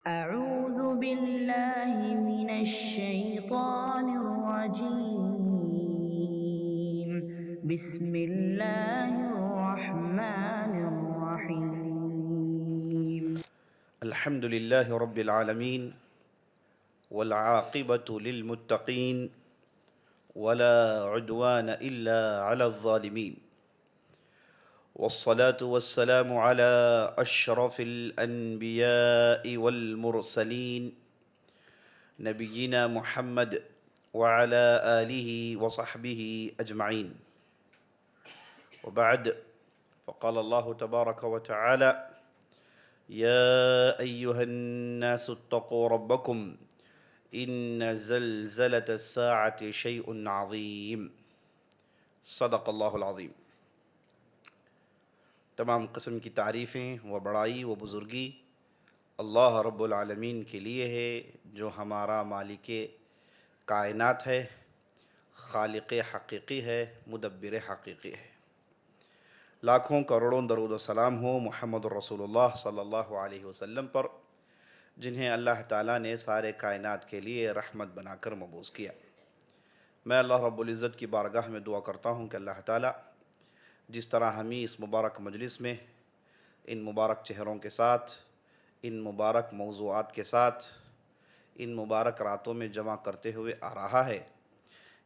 أعوذ بالله من الشيطان الرجيم. بسم الله الرحمن الرحيم. الحمد لله رب العالمين والعاقبة للمتقين ولا عدوان إلا على الظالمين والصلاة والسلام على أشرف الأنبياء والمرسلين نبينا محمد وعلى آله وصحبه أجمعين وبعد فقال الله تبارك وتعالى يا أيها الناس اتقوا ربكم إن زلزلة الساعة شيء عظيم صدق اللہ العظیم۔ تمام قسم کی تعریفیں و بڑائی و بزرگی اللہ رب العالمین کے لیے ہے، جو ہمارا مالک کائنات ہے، خالق حقیقی ہے، مدبر حقیقی ہے۔ لاکھوں کروڑوں درود و سلام ہو محمد رسول اللہ صلی اللہ علیہ وسلم پر، جنہیں اللہ تعالیٰ نے سارے کائنات کے لیے رحمت بنا کر مبعوث کیا۔ میں اللہ رب العزت کی بارگاہ میں دعا کرتا ہوں کہ اللہ تعالیٰ جس طرح ہمیں اس مبارک مجلس میں ان مبارک چہروں کے ساتھ، ان مبارک موضوعات کے ساتھ، ان مبارک راتوں میں جمع کرتے ہوئے آ رہا ہے،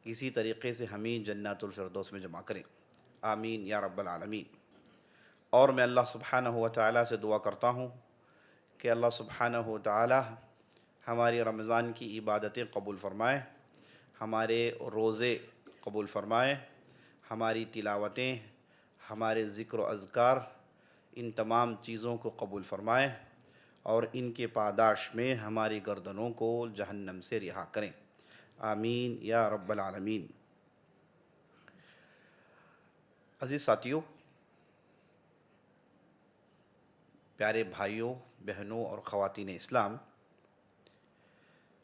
اسی طریقے سے ہمیں جنات الفردوس میں جمع کریں، آمین یا رب العالمین۔ اور میں اللہ سبحانہ و تعالیٰ سے دعا کرتا ہوں کہ اللہ سبحانہ و تعالیٰ ہماری رمضان کی عبادتیں قبول فرمائے، ہمارے روزے قبول فرمائے، ہماری تلاوتیں، ہمارے ذکر و اذکار، ان تمام چیزوں کو قبول فرمائے، اور ان کے پاداش میں ہماری گردنوں کو جہنم سے رہا کریں، آمین یا رب العالمین۔ عزیز ساتھیوں، پیارے بھائیوں، بہنوں اور خواتین اسلام،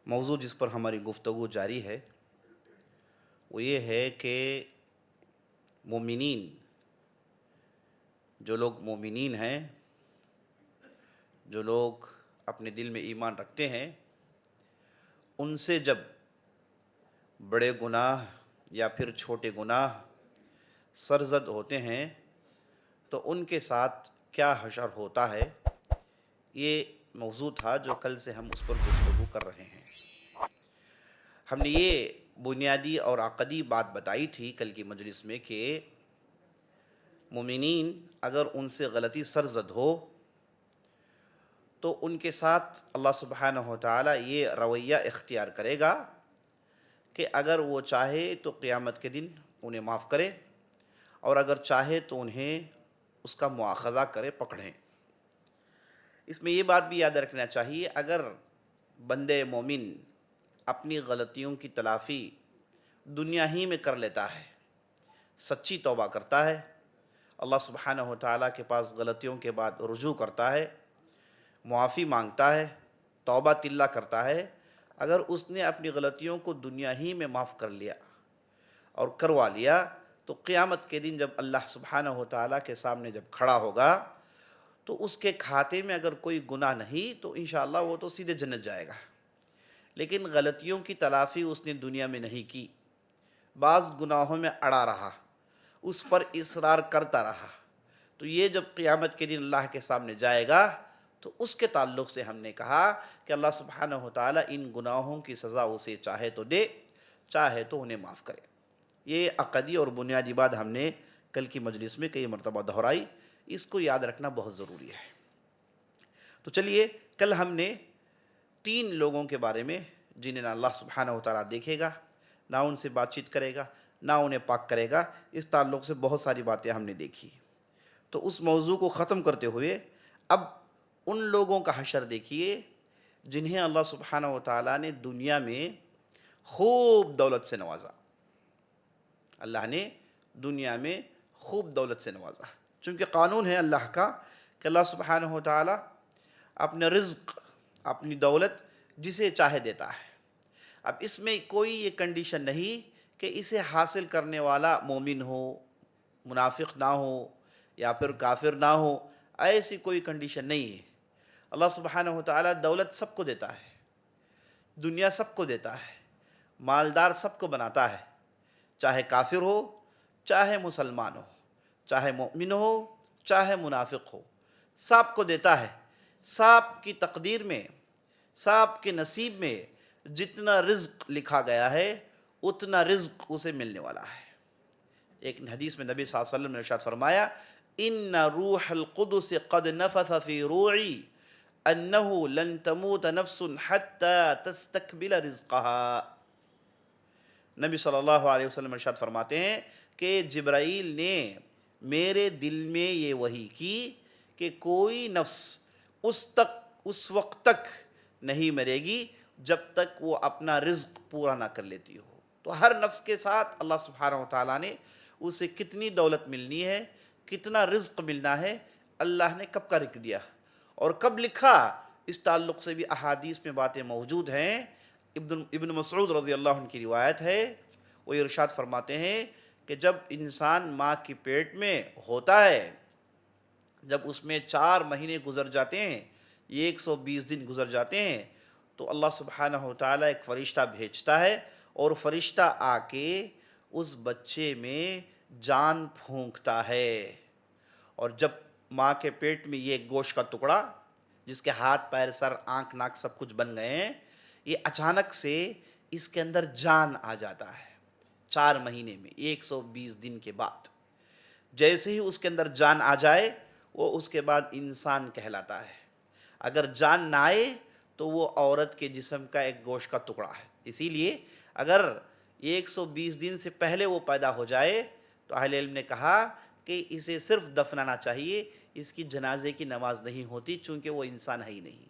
موضوع جس پر ہماری گفتگو جاری ہے وہ یہ ہے کہ مومنین، جو لوگ مومنین ہیں، جو لوگ اپنے دل میں ایمان رکھتے ہیں، ان سے جب بڑے گناہ یا پھر چھوٹے گناہ سرزد ہوتے ہیں تو ان کے ساتھ کیا حشر ہوتا ہے، یہ موضوع تھا جو کل سے ہم اس پر گفتگو کر رہے ہیں۔ ہم نے یہ بنیادی اور عقدی بات بتائی تھی کل کی مجلس میں کہ مومنین اگر ان سے غلطی سرزد ہو تو ان کے ساتھ اللہ سبحانہ و تعالیٰ یہ رویہ اختیار کرے گا کہ اگر وہ چاہے تو قیامت کے دن انہیں معاف کرے، اور اگر چاہے تو انہیں اس کا مواخذہ کرے، پکڑیں۔ اس میں یہ بات بھی یاد رکھنا چاہیے، اگر بندے مومن اپنی غلطیوں کی تلافی دنیا ہی میں کر لیتا ہے، سچی توبہ کرتا ہے، اللہ سبحانہ و تعالیٰ کے پاس غلطیوں کے بعد رجوع کرتا ہے، معافی مانگتا ہے، توبہ تلہ کرتا ہے، اگر اس نے اپنی غلطیوں کو دنیا ہی میں معاف کر لیا اور کروا لیا تو قیامت کے دن جب اللہ سبحانہ و تعالیٰ کے سامنے جب کھڑا ہوگا تو اس کے کھاتے میں اگر کوئی گناہ نہیں تو انشاءاللہ وہ تو سیدھے جنت جائے گا، لیکن غلطیوں کی تلافی اس نے دنیا میں نہیں کی، بعض گناہوں میں اڑا رہا، اس پر اصرار کرتا رہا، تو یہ جب قیامت کے دن اللہ کے سامنے جائے گا تو اس کے تعلق سے ہم نے کہا کہ اللہ سبحانہ و تعالیٰ ان گناہوں کی سزا اسے چاہے تو دے، چاہے تو انہیں معاف کرے۔ یہ عقدی اور بنیادی بات ہم نے کل کی مجلس میں کئی مرتبہ دہرائی، اس کو یاد رکھنا بہت ضروری ہے۔ تو چلیے، کل ہم نے 3 لوگوں کے بارے میں جنہیں نہ اللہ سبحانہ و تعالیٰ دیکھے گا، نہ ان سے بات چیت کرے گا، نہ انہیں پاک کرے گا، اس تعلق سے بہت ساری باتیں ہم نے دیکھی۔ تو اس موضوع کو ختم کرتے ہوئے اب ان لوگوں کا حشر دیکھیے جنہیں اللہ سبحانہ و تعالیٰ نے دنیا میں خوب دولت سے نوازا۔ اللہ نے دنیا میں خوب دولت سے نوازا، چونکہ قانون ہے اللہ کا کہ اللہ سبحانہ و تعالیٰ اپنے رزق، اپنی دولت جسے چاہے دیتا ہے۔ اب اس میں کوئی یہ کنڈیشن نہیں کہ اسے حاصل کرنے والا مومن ہو، منافق نہ ہو، یا پھر کافر نہ ہو، ایسی کوئی کنڈیشن نہیں ہے۔ اللہ سبحانہ و تعالیٰ دولت سب کو دیتا ہے، دنیا سب کو دیتا ہے، مالدار سب کو بناتا ہے، چاہے کافر ہو، چاہے مسلمان ہو، چاہے مومن ہو، چاہے منافق ہو، سب کو دیتا ہے۔ سب کی تقدیر میں، سب کے نصیب میں جتنا رزق لکھا گیا ہے اتنا رزق اسے ملنے والا ہے۔ ایک حدیث میں نبی صلی اللہ علیہ وسلم نے ارشاد فرمایا، ان روح القدس قد نفث فی روعی انہ لن تموت نفس حتی تستکمل رزقها۔ نبی صلی اللہ علیہ وسلم ارشاد فرماتے ہیں کہ جبرائیل نے میرے دل میں یہ وحی کی کہ کوئی نفس اس وقت تک نہیں مرے گی جب تک وہ اپنا رزق پورا نہ کر لیتی ہو۔ تو ہر نفس کے ساتھ اللہ سبحانہ و تعالیٰ نے اسے کتنی دولت ملنی ہے، کتنا رزق ملنا ہے، اللہ نے کب کا لکھ دیا اور کب لکھا، اس تعلق سے بھی احادیث میں باتیں موجود ہیں۔ ابن مسعود رضی اللہ عنہ کی روایت ہے، وہ ارشاد فرماتے ہیں کہ جب انسان ماں کی پیٹ میں ہوتا ہے، جب اس میں 4 مہینے گزر جاتے ہیں، 120 دن گزر جاتے ہیں، تو اللہ سبحانہ و تعالیٰ ایک فرشتہ بھیجتا ہے اور فرشتہ آ کے اس بچے میں جان پھونکتا ہے۔ اور جب ماں کے پیٹ میں یہ گوشت کا ٹکڑا جس کے ہاتھ پیر سر آنکھ ناک سب کچھ بن گئے ہیں، یہ اچانک سے اس کے اندر جان آ جاتا ہے 4 مہینے میں 120 دن کے بعد۔ جیسے ہی اس کے اندر جان آ جائے وہ اس کے بعد انسان کہلاتا ہے۔ اگر جان نہ آئے تو وہ عورت کے جسم کا ایک گوشت کا ٹکڑا ہے۔ اسی لیے اگر 120 دن سے پہلے وہ پیدا ہو جائے تو اہل علم نے کہا کہ اسے صرف دفنانا چاہیے، اس کی جنازے کی نماز نہیں ہوتی چونکہ وہ انسان ہے ہی نہیں۔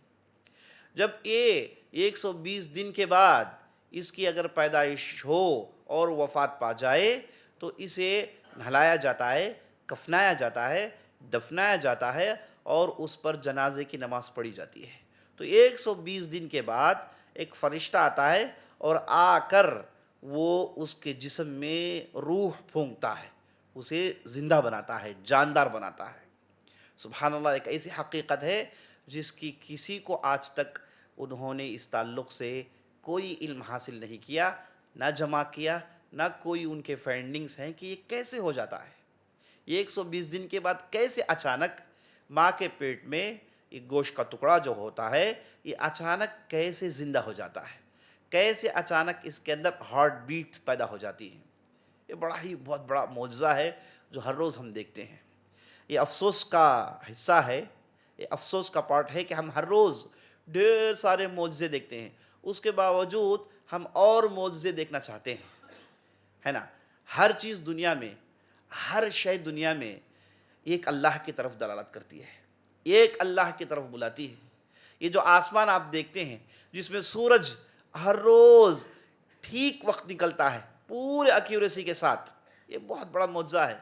جب یہ 120 دن کے بعد اس کی اگر پیدائش ہو اور وفات پا جائے تو اسے نہلایا جاتا ہے، کفنایا جاتا ہے، دفنایا جاتا ہے اور اس پر جنازے کی نماز پڑھی جاتی ہے۔ تو 120 دن کے بعد ایک فرشتہ آتا ہے اور آ کر وہ اس کے جسم میں روح پھونکتا ہے، اسے زندہ بناتا ہے، جاندار بناتا ہے۔ سبحان اللہ، ایک ایسی حقیقت ہے جس کی کسی کو آج تک انہوں نے اس تعلق سے کوئی علم حاصل نہیں کیا، نہ جمع کیا، نہ کوئی ان کے فائنڈنگز ہیں کہ یہ کیسے ہو جاتا ہے۔ یہ 120 دن کے بعد کیسے اچانک ماں کے پیٹ میں یہ گوشت کا ٹکڑا جو ہوتا ہے یہ اچانک کیسے زندہ ہو جاتا ہے، کیسے اچانک اس کے اندر ہارٹ بیٹ پیدا ہو جاتی ہے۔ یہ بہت بڑا معجزہ ہے جو ہر روز ہم دیکھتے ہیں۔ یہ افسوس کا حصہ ہے، یہ افسوس کا پارٹ ہے کہ ہم ہر روز ڈھیر سارے معجزے دیکھتے ہیں، اس کے باوجود ہم اور معجزے دیکھنا چاہتے ہیں، ہے نا۔ ہر چیز دنیا میں، ہر شے دنیا میں ایک اللہ کی طرف دلالت کرتی ہے، ایک اللہ کی طرف بلاتی ہے۔ یہ جو آسمان آپ دیکھتے ہیں جس میں سورج ہر روز ٹھیک وقت نکلتا ہے پورے ایکیوریسی کے ساتھ، یہ بہت بڑا معجزہ ہے۔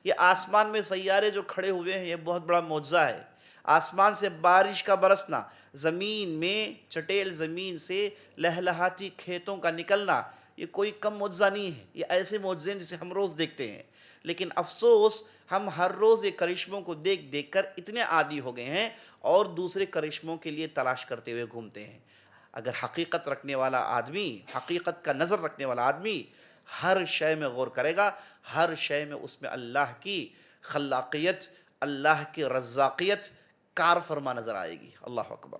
یہ آسمان میں سیارے جو کھڑے ہوئے ہیں یہ بہت بڑا معجزہ ہے۔ آسمان سے بارش کا برسنا، زمین میں چٹیل زمین سے لہلہاتی کھیتوں کا نکلنا، یہ کوئی کم معجزہ نہیں ہے۔ یہ ایسے معجزے ہیں جسے ہم روز دیکھتے ہیں، لیکن افسوس ہم ہر روز یہ کرشموں کو دیکھ دیکھ کر اتنے عادی ہو گئے ہیں اور دوسرے کرشموں کے لیے تلاش کرتے ہوئے گھومتے ہیں۔ اگر حقیقت رکھنے والا آدمی، حقیقت کا نظر رکھنے والا آدمی ہر شے میں غور کرے گا، ہر شے میں اس میں اللہ کی خلاقیت، اللہ کی رزاقیت کار فرما نظر آئے گی۔ اللہ اکبر۔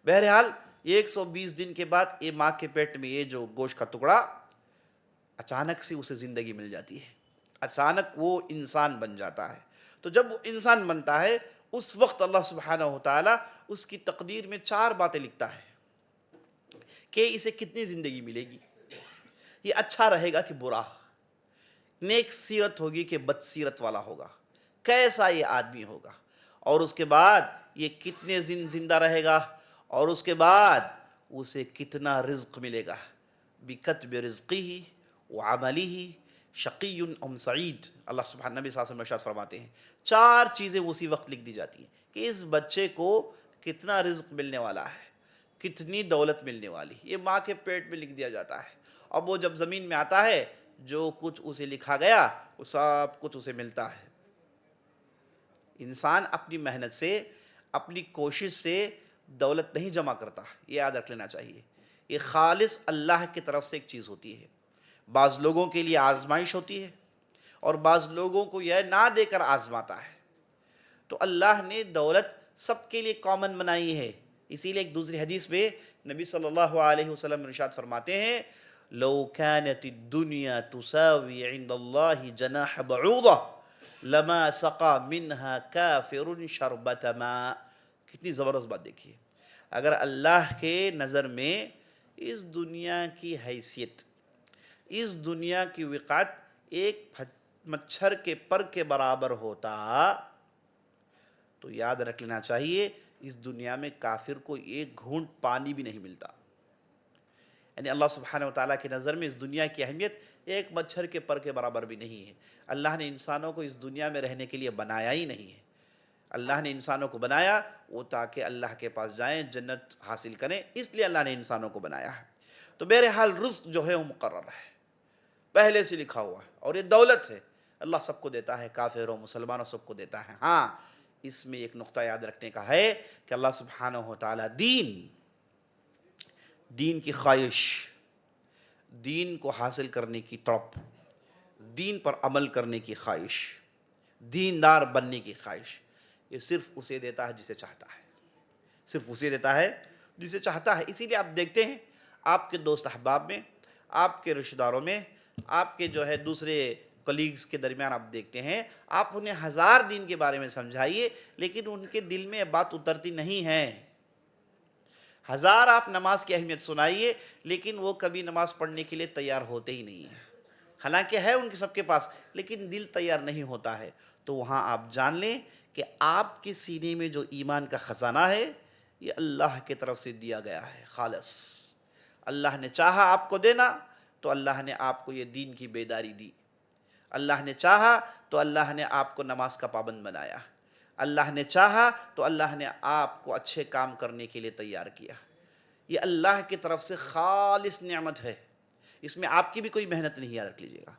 بہرحال 120 دن کے بعد یہ ماں کے پیٹ میں یہ جو گوشت کا ٹکڑا اچانک سے اسے زندگی مل جاتی ہے، اچانک وہ انسان بن جاتا ہے۔ تو جب وہ انسان بنتا ہے اس وقت اللہ سبحانہ و تعالیٰ اس کی تقدیر میں 4 باتیں لکھتا ہے کہ اسے کتنی زندگی ملے گی، یہ اچھا رہے گا کہ برا، نیک سیرت ہوگی کہ بد سیرت والا ہوگا، کیسا یہ آدمی ہوگا، اور اس کے بعد یہ کتنے دن زندہ رہے گا، اور اس کے بعد اسے کتنا رزق ملے گا۔ بِكَتْبِ رِزْقِهِ وَعَمَلِهِ شَقِيٌّ أَمْ سَعِيدٌ۔ اللہ سبحانہ نبی صلی اللہ علیہ وسلم ارشاد فرماتے ہیں 4 چیزیں اسی وقت لکھ دی جاتی ہیں کہ اس بچے کو کتنا رزق ملنے والا ہے، کتنی دولت ملنے والی، یہ ماں کے پیٹ میں لکھ دیا جاتا ہے۔ اب وہ جب زمین میں آتا ہے جو کچھ اسے لکھا گیا وہ سب کچھ اسے ملتا ہے۔ انسان اپنی محنت سے، اپنی کوشش سے دولت نہیں جمع کرتا، یہ یاد رکھ لینا چاہیے. یہ خالص اللہ کی طرف سے ایک چیز ہوتی ہے. بعض لوگوں کے لیے آزمائش ہوتی ہے اور بعض لوگوں کو یہ نہ دے کر آزماتا ہے. تو اللہ نے دولت سب کے لیے کامن بنائی ہے. اسی لیے ایک دوسری حدیث میں نبی صلی اللہ علیہ وسلم ارشاد فرماتے ہیں لو كانت الدنيا تساوي عند الله جناح بعوضة لما سقى منها كافر شربة ماء. کتنی زبردست بات دیکھیے. اگر اللہ کے نظر میں اس دنیا کی حیثیت، اس دنیا کی وقعت ایک مچھر کے پر کے برابر ہوتا تو یاد رکھ لینا چاہیے اس دنیا میں کافر کو ایک گھونٹ پانی بھی نہیں ملتا. یعنی اللہ سبحانہ وتعالیٰ کی نظر میں اس دنیا کی اہمیت ایک مچھر کے پر کے برابر بھی نہیں ہے. اللہ نے انسانوں کو اس دنیا میں رہنے کے لیے بنایا ہی نہیں ہے. اللہ نے انسانوں کو بنایا وہ تاکہ اللہ کے پاس جائیں، جنت حاصل کریں، اس لیے اللہ نے انسانوں کو بنایا ہے. تو بہرحال رزق جو ہے وہ مقرر ہے، پہلے سے لکھا ہوا ہے، اور یہ دولت ہے. اللہ سب کو دیتا ہے، کافروں مسلمانوں سب کو دیتا ہے. ہاں اس میں ایک نقطہ یاد رکھنے کا ہے کہ اللہ سبحانہ و تعالیٰ دین کی خواہش، دین کو حاصل کرنے کی تڑپ، دین پر عمل کرنے کی خواہش، دیندار بننے کی خواہش، یہ صرف اسے دیتا ہے جسے چاہتا ہے. صرف اسے دیتا ہے جسے چاہتا ہے. اسی لیے آپ دیکھتے ہیں آپ کے دوست احباب میں، آپ کے رشتہ داروں میں، آپ کے جو ہے دوسرے کلیگز کے درمیان آپ دیکھتے ہیں، آپ انہیں ہزار دین کے بارے میں سمجھائیے لیکن ان کے دل میں بات اترتی نہیں ہے. ہزار آپ نماز کی اہمیت سنائیے لیکن وہ کبھی نماز پڑھنے کے لیے تیار ہوتے ہی نہیں ہیں. حالانکہ ہے ان کے سب کے پاس لیکن دل تیار نہیں ہوتا ہے. تو وہاں آپ جان لیں کہ آپ کے سینے میں جو ایمان کا خزانہ ہے یہ اللہ کی طرف سے دیا گیا ہے خالص. اللہ نے چاہا آپ کو دینا تو اللہ نے آپ کو یہ دین کی بیداری دی. اللہ نے چاہا تو اللہ نے آپ کو نماز کا پابند بنایا. اللہ نے چاہا تو اللہ نے آپ کو اچھے کام کرنے کے لیے تیار کیا. یہ اللہ کی طرف سے خالص نعمت ہے، اس میں آپ کی بھی کوئی محنت نہیں، یاد رکھ لیجیے گا،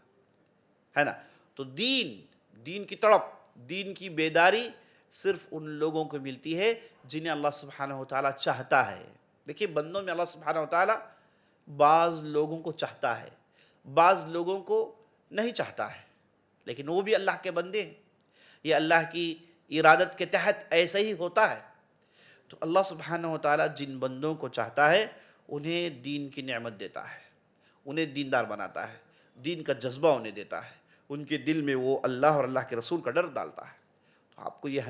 ہے نا. تو دین کی تڑپ، دین کی بیداری صرف ان لوگوں کو ملتی ہے جنہیں اللہ سبحانہ و تعالیٰ چاہتا ہے. دیکھیے بندوں میں اللہ سبحانہ و تعالیٰ بعض لوگوں کو چاہتا ہے، بعض لوگوں کو نہیں چاہتا ہے، لیکن وہ بھی اللہ کے بندے ہیں. یہ اللہ کی ارادت کے تحت ایسا ہی ہوتا ہے. تو اللہ سبحانہ و تعالیٰ جن بندوں کو چاہتا ہے انہیں دین کی نعمت دیتا ہے، انہیں دیندار بناتا ہے، دین کا جذبہ انہیں دیتا ہے، ان کے دل میں وہ اللہ اور اللہ کے رسول کا ڈر ڈالتا ہے. تو آپ کو یہ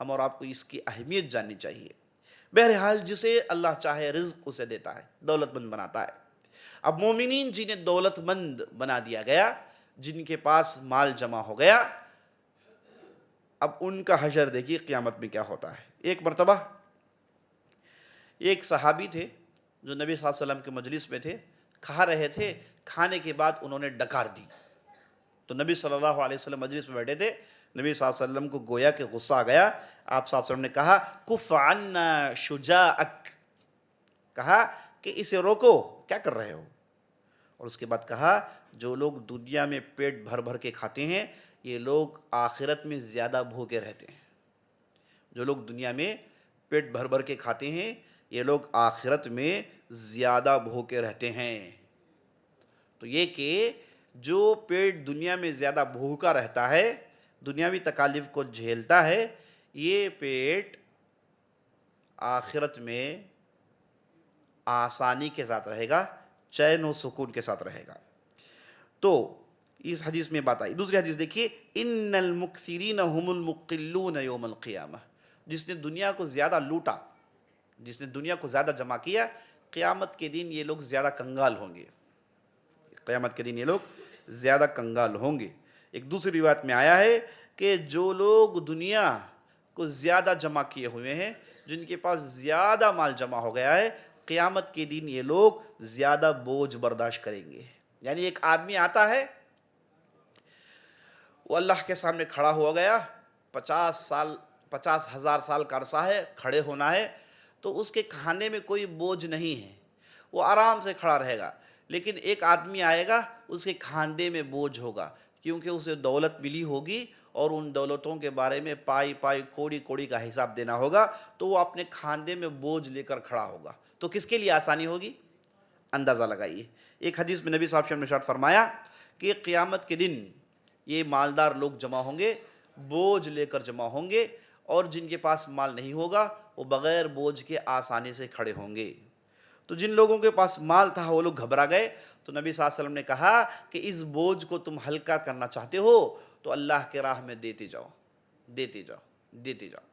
ہم اور آپ کو اس کی اہمیت جاننی چاہیے. بہرحال جسے اللہ چاہے رزق اسے دیتا ہے، دولت مند بناتا ہے. اب مومنین جنہیں دولت مند بنا دیا گیا، جن کے پاس مال جمع ہو گیا، اب ان کا حشر دیکھیے قیامت میں کیا ہوتا ہے. ایک مرتبہ ایک صحابی تھے جو نبی صلی اللہ علیہ وسلم کے مجلس میں تھے، کھا رہے تھے، کھانے کے بعد انہوں نے ڈکار دی. تو نبی صلی اللہ علیہ وسلم مجلس میں بیٹھے تھے، نبی صلی اللہ علیہ وسلم کو گویا کہ غصہ آ گیا. آپ صلی اللہ علیہ وسلم نے کہا کف عنا شجاعک، کہا کہ اسے روکو، کیا کر رہے ہو. اور اس کے بعد کہا جو لوگ دنیا میں پیٹ بھر بھر کے کھاتے ہیں یہ لوگ آخرت میں زیادہ بھوکے رہتے ہیں. جو لوگ دنیا میں پیٹ بھر بھر کے کھاتے ہیں یہ لوگ آخرت میں زیادہ بھوکے رہتے ہیں. تو یہ کہ جو پیٹ دنیا میں زیادہ بھوکا رہتا ہے، دنیاوی تکالیف کو جھیلتا ہے، یہ پیٹ آخرت میں آسانی کے ساتھ رہے گا، چین و سکون کے ساتھ رہے گا. تو اس حدیث میں بات آئی. دوسری حدیث دیکھیے ان المکثرین هم المقلون یوم القیامہ. جس نے دنیا کو زیادہ لوٹا، جس نے دنیا کو زیادہ جمع کیا، قیامت کے دن یہ لوگ زیادہ کنگال ہوں گے. قیامت کے دن یہ لوگ زیادہ کنگال ہوں گے. ایک دوسری روایت میں آیا ہے کہ جو لوگ دنیا کو زیادہ جمع کیے ہوئے ہیں، جن کے پاس زیادہ مال جمع ہو گیا ہے، قیامت کے دن یہ لوگ زیادہ بوجھ برداشت کریں گے. یعنی ایک آدمی آتا ہے، وہ اللہ کے سامنے کھڑا ہو گیا، 50,000 سال کا عرصہ ہے، کھڑے ہونا ہے، تو اس کے کھانے میں کوئی بوجھ نہیں ہے، وہ آرام سے کھڑا رہے گا. لیکن ایک آدمی آئے گا، اس کے کھاندے میں بوجھ ہوگا، کیونکہ اسے دولت ملی ہوگی اور ان دولتوں کے بارے میں پائی پائی کوڑی کوڑی کا حساب دینا ہوگا، تو وہ اپنے کھاندے میں بوجھ لے کر کھڑا ہوگا، تو کس کے لیے آسانی ہوگی؟ اندازہ لگائیے۔ ایک حدیث میں نبی صاحب نے ارشاد فرمایا کہ قیامت کے دن یہ مالدار لوگ جمع ہوں گے، بوجھ لے کر جمع ہوں گے، اور جن کے پاس مال نہیں ہوگا وہ بغیر بوجھ کے آسانی سے کھڑے ہوں گے۔ تو جن لوگوں کے پاس مال تھا وہ لوگ گھبرا گئے، تو نبی صلی اللہ علیہ وسلم نے کہا کہ اس بوجھ کو تم ہلکا کرنا چاہتے ہو تو اللہ کے راہ میں دیتے جاؤ، دیتے جاؤ، دیتے جاؤ۔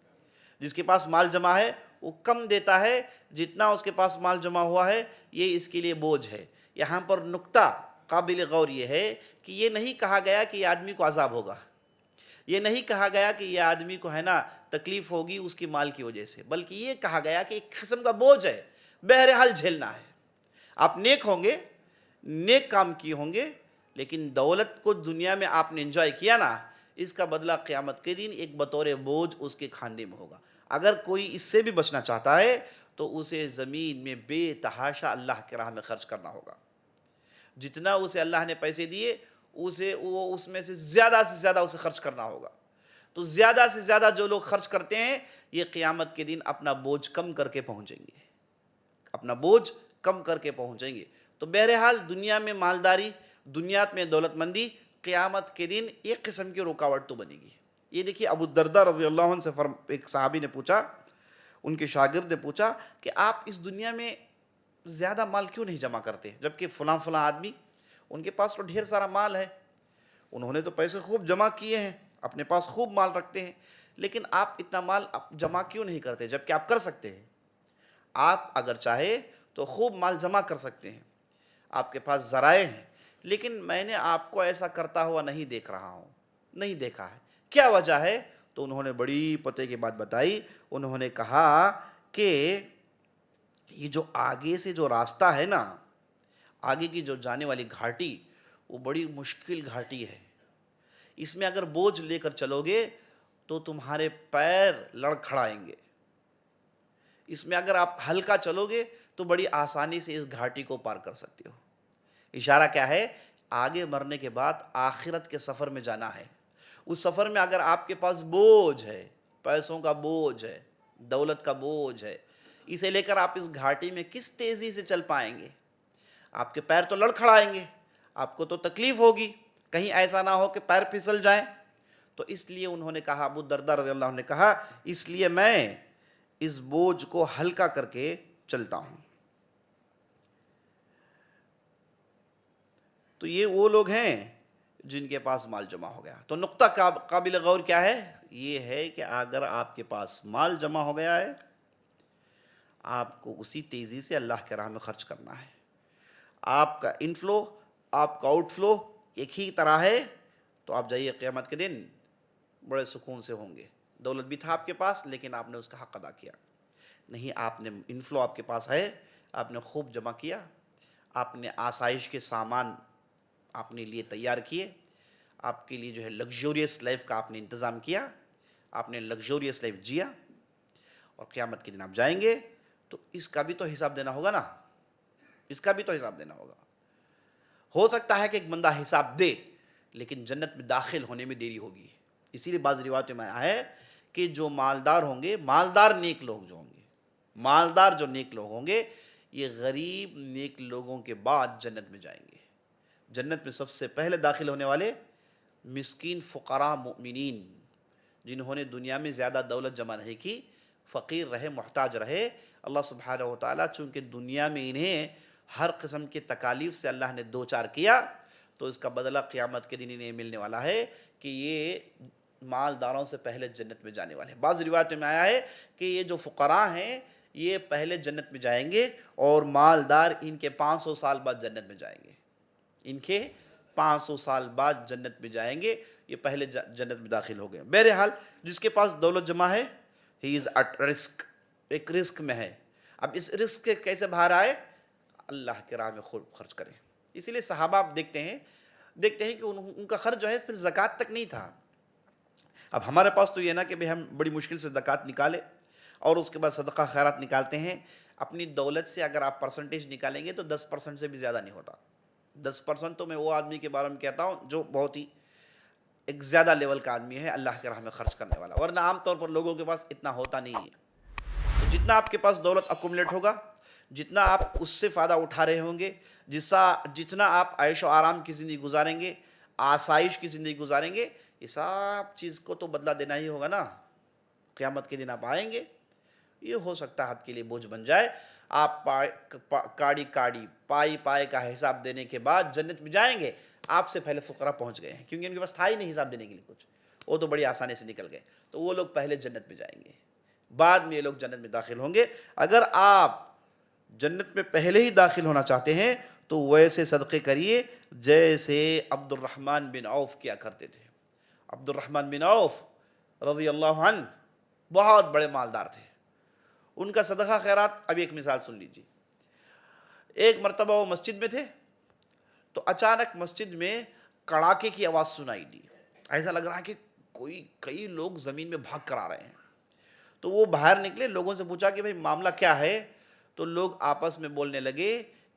جس کے پاس مال جمع ہے وہ کم دیتا ہے، جتنا اس کے پاس مال جمع ہوا ہے یہ اس کے لیے بوجھ ہے۔ یہاں پر نکتہ قابل غور یہ ہے کہ یہ نہیں کہا گیا کہ یہ آدمی کو عذاب ہوگا، یہ نہیں کہا گیا کہ یہ آدمی کو ہے نا تکلیف ہوگی اس کی مال کی وجہ سے، بلکہ یہ کہا گیا کہ ایک قسم کا بوجھ ہے، بہرحال جھیلنا ہے۔ آپ نیک ہوں گے، نیک کام کیے ہوں گے، لیکن دولت کو دنیا میں آپ نے انجوائے کیا نا، اس کا بدلہ قیامت کے دن ایک بطور بوجھ اس کے کھاندے میں ہوگا۔ اگر کوئی اس سے بھی بچنا چاہتا ہے تو اسے زمین میں بے تحاشا اللہ کے راہ میں خرچ کرنا ہوگا۔ جتنا اسے اللہ نے پیسے دیے اسے وہ اس میں سے زیادہ اسے خرچ کرنا ہوگا۔ تو زیادہ سے زیادہ جو لوگ خرچ کرتے ہیں یہ قیامت کے دن اپنا بوجھ کم کر کے پہنچیں گے، اپنا بوجھ کم کر کے پہنچیں گے۔ تو بہرحال دنیا میں مالداری، دنیا میں دولت مندی قیامت کے دن ایک قسم کی رکاوٹ تو بنے گی۔ یہ دیکھیے ابو الدرداء رضی اللہ عنہ سے ایک صحابی نے پوچھا، ان کے شاگرد نے پوچھا کہ آپ اس دنیا میں زیادہ مال کیوں نہیں جمع کرتے، جبکہ فلاں فلاں آدمی ان کے پاس تو ڈھیر سارا مال ہے، انہوں نے تو پیسے خوب جمع کیے ہیں، اپنے پاس خوب مال رکھتے ہیں، لیکن آپ اتنا مال جمع کیوں نہیں کرتے جبکہ آپ کر سکتے ہیں؟ آپ اگر چاہے تو خوب مال جمع کر سکتے ہیں، آپ کے پاس ذرائع ہیں، لیکن میں نے آپ کو ایسا کرتا ہوا نہیں دیکھ رہا ہوں، نہیں دیکھا ہے۔ کیا وجہ ہے؟ تو انہوں نے بڑی پتے کی بات بتائی، انہوں نے کہا کہ یہ جو آگے سے جو راستہ ہے نا، آگے کی جو جانے والی گھاٹی، وہ بڑی مشکل گھاٹی ہے، اس میں اگر بوجھ لے کر چلو گے تو تمہارے پیر لڑکھڑائیں گے، اس میں اگر آپ ہلکا چلو گے تو بڑی آسانی سے اس گھاٹی کو پار کر سکتے ہو۔ اشارہ کیا ہے؟ آگے مرنے کے بعد آخرت کے سفر میں جانا ہے۔ اس سفر میں اگر آپ کے پاس بوجھ ہے، پیسوں کا بوجھ ہے، دولت کا بوجھ ہے، اسے لے کر آپ اس گھاٹی میں کس تیزی سے چل پائیں گے؟ آپ کے پیر تو لڑکھڑائیں گے، آپ کو تو تکلیف ہوگی، کہیں ایسا نہ ہو کہ پیر پھسل جائیں۔ تو اس لیے انہوں نے کہا، ابو الدرداء رضی اللہ عنہ نے کہا، اس لیے میں اس بوجھ کو ہلکا کر کے چلتا ہوں۔ تو یہ وہ لوگ ہیں جن کے پاس مال جمع ہو گیا۔ تو نقطہ قابل غور کیا ہے؟ یہ ہے کہ اگر آپ کے پاس مال جمع ہو گیا ہے، آپ کو اسی تیزی سے اللہ کے راہ میں خرچ کرنا ہے۔ آپ کا انفلو، آپ کا آؤٹ فلو ایک ہی طرح ہے، تو آپ جائیے قیامت کے دن بڑے سکون سے ہوں گے۔ دولت بھی تھا آپ کے پاس لیکن آپ نے اس کا حق ادا کیا نہیں، آپ نے انفلو آپ کے پاس ہے، آپ نے خوب جمع کیا، آپ نے آسائش کے سامان اپنے لیے تیار کیے، آپ کے لیے جو ہے لگژوریس لائف کا آپ نے انتظام کیا، آپ نے لگژوریس لائف جیا، اور قیامت کے دن آپ جائیں گے تو اس کا بھی تو حساب دینا ہوگا نا، اس کا بھی تو حساب دینا ہوگا۔ ہو سکتا ہے کہ ایک بندہ حساب دے لیکن جنت میں داخل ہونے میں دیری ہوگی۔ اسی لیے بعض روایتوں میں آیا ہے کہ جو مالدار ہوں گے، مالدار نیک لوگ جو ہوں گے، مالدار جو نیک لوگ ہوں گے، یہ غریب نیک لوگوں کے بعد جنت میں جائیں گے۔ جنت میں سب سے پہلے داخل ہونے والے مسکین فقراء مومنین، جنہوں نے دنیا میں زیادہ دولت جمع نہیں کی، فقیر رہے، محتاج رہے۔ اللہ سبحانہ و تعالیٰ چونکہ دنیا میں انہیں ہر قسم کے تکالیف سے اللہ نے دوچار کیا، تو اس کا بدلہ قیامت کے دن انہیں ملنے والا ہے کہ یہ مالداروں سے پہلے جنت میں جانے والے ہیں۔ بعض روایتوں میں آیا ہے کہ یہ جو فقراء ہیں یہ پہلے جنت میں جائیں گے، اور مالدار ان کے 500 سال بعد جنت میں جائیں گے، ان کے 500 سال بعد جنت میں جائیں گے، یہ پہلے جنت میں داخل ہو گئے۔ بہرحال جس کے پاس دولت جمع ہے، ہی از ایٹ رسک، ایک رسک میں ہے۔ اب اس رسک سے کیسے باہر آئے؟ اللہ کے راہ میں خوب خرچ کریں۔ اسی لیے صحابہ آپ دیکھتے ہیں کہ ان کا خرچ جو ہے پھر زکوٰۃ تک نہیں تھا۔ اب ہمارے پاس تو یہ نا کہ بھئی ہم بڑی مشکل سے زکوٰۃ نکالے اور اس کے بعد صدقہ خیرات نکالتے ہیں۔ اپنی دولت سے اگر آپ پرسنٹیج نکالیں گے تو 10% سے بھی زیادہ نہیں ہوتا۔ 10% تو میں وہ آدمی کے بارے میں کہتا ہوں جو بہت ہی ایک زیادہ لیول کا آدمی ہے اللہ کے راہ میں خرچ کرنے والا، ورنہ عام طور پر لوگوں کے پاس اتنا ہوتا نہیں ہے۔ تو جتنا آپ کے پاس دولت اکومولیٹ ہوگا، جتنا آپ اس سے فائدہ اٹھا رہے ہوں گے، جتنا آپ عیش و آرام کی زندگی گزاریں گے، آسائش کی زندگی گزاریں گے، یہ سب چیز کو تو بدلہ دینا ہی ہوگا نا۔ قیامت کے دن آپ آئیں گے، یہ ہو سکتا ہے آپ کے لیے بوجھ بن جائے، آپ کاڑی پائی پائے کا حساب دینے کے بعد جنت میں جائیں گے، آپ سے پہلے فقراء پہنچ گئے ہیں، کیونکہ ان کے پاس تھا ہی نہیں حساب دینے کے لیے کچھ، وہ تو بڑی آسانی سے نکل گئے، تو وہ لوگ پہلے جنت میں جائیں گے، بعد میں یہ لوگ جنت میں داخل ہوں گے۔ اگر آپ جنت میں پہلے ہی داخل ہونا چاہتے ہیں تو ویسے صدقے کریے جیسے عبد الرحمن بن عوف کیا کرتے تھے۔ عبد الرحمن بن عوف رضی اللہ عنہ بہت بڑے مالدار تھے، ان کا صدقہ خیرات، ابھی ایک مثال سن لیجیے۔ ایک مرتبہ وہ مسجد میں تھے تو اچانک مسجد میں کڑاکے کی آواز سنائی دی، ایسا لگ رہا ہے کہ کئی لوگ زمین میں بھاگ کر آ رہے ہیں۔ تو وہ باہر نکلے، لوگوں سے پوچھا کہ بھئی معاملہ کیا ہے؟ تو لوگ آپس میں بولنے لگے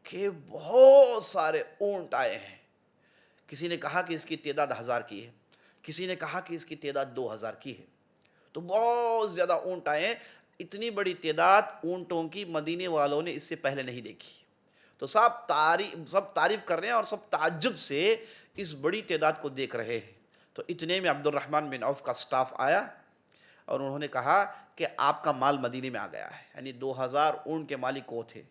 کہ بہت سارے اونٹ آئے ہیں۔ کسی نے کہا کہ اس کی تعداد 1000 کی ہے، کسی نے کہا کہ اس کی تعداد 2000 کی ہے، تو بہت زیادہ اونٹ آئے ہیں۔ اتنی بڑی تعداد اونٹوں کی مدینے والوں نے اس سے پہلے نہیں دیکھی، تو سب تعریف کر رہے ہیں اور سب تعجب سے اس بڑی تعداد کو دیکھ رہے ہیں۔ تو اتنے میں عبد الرحمن بن عوف کا سٹاف آیا اور انہوں نے کہا کہ آپ کا مال مدینے میں آ گیا ہے، یعنی 2000 اونٹ کے مالک وہ تھے۔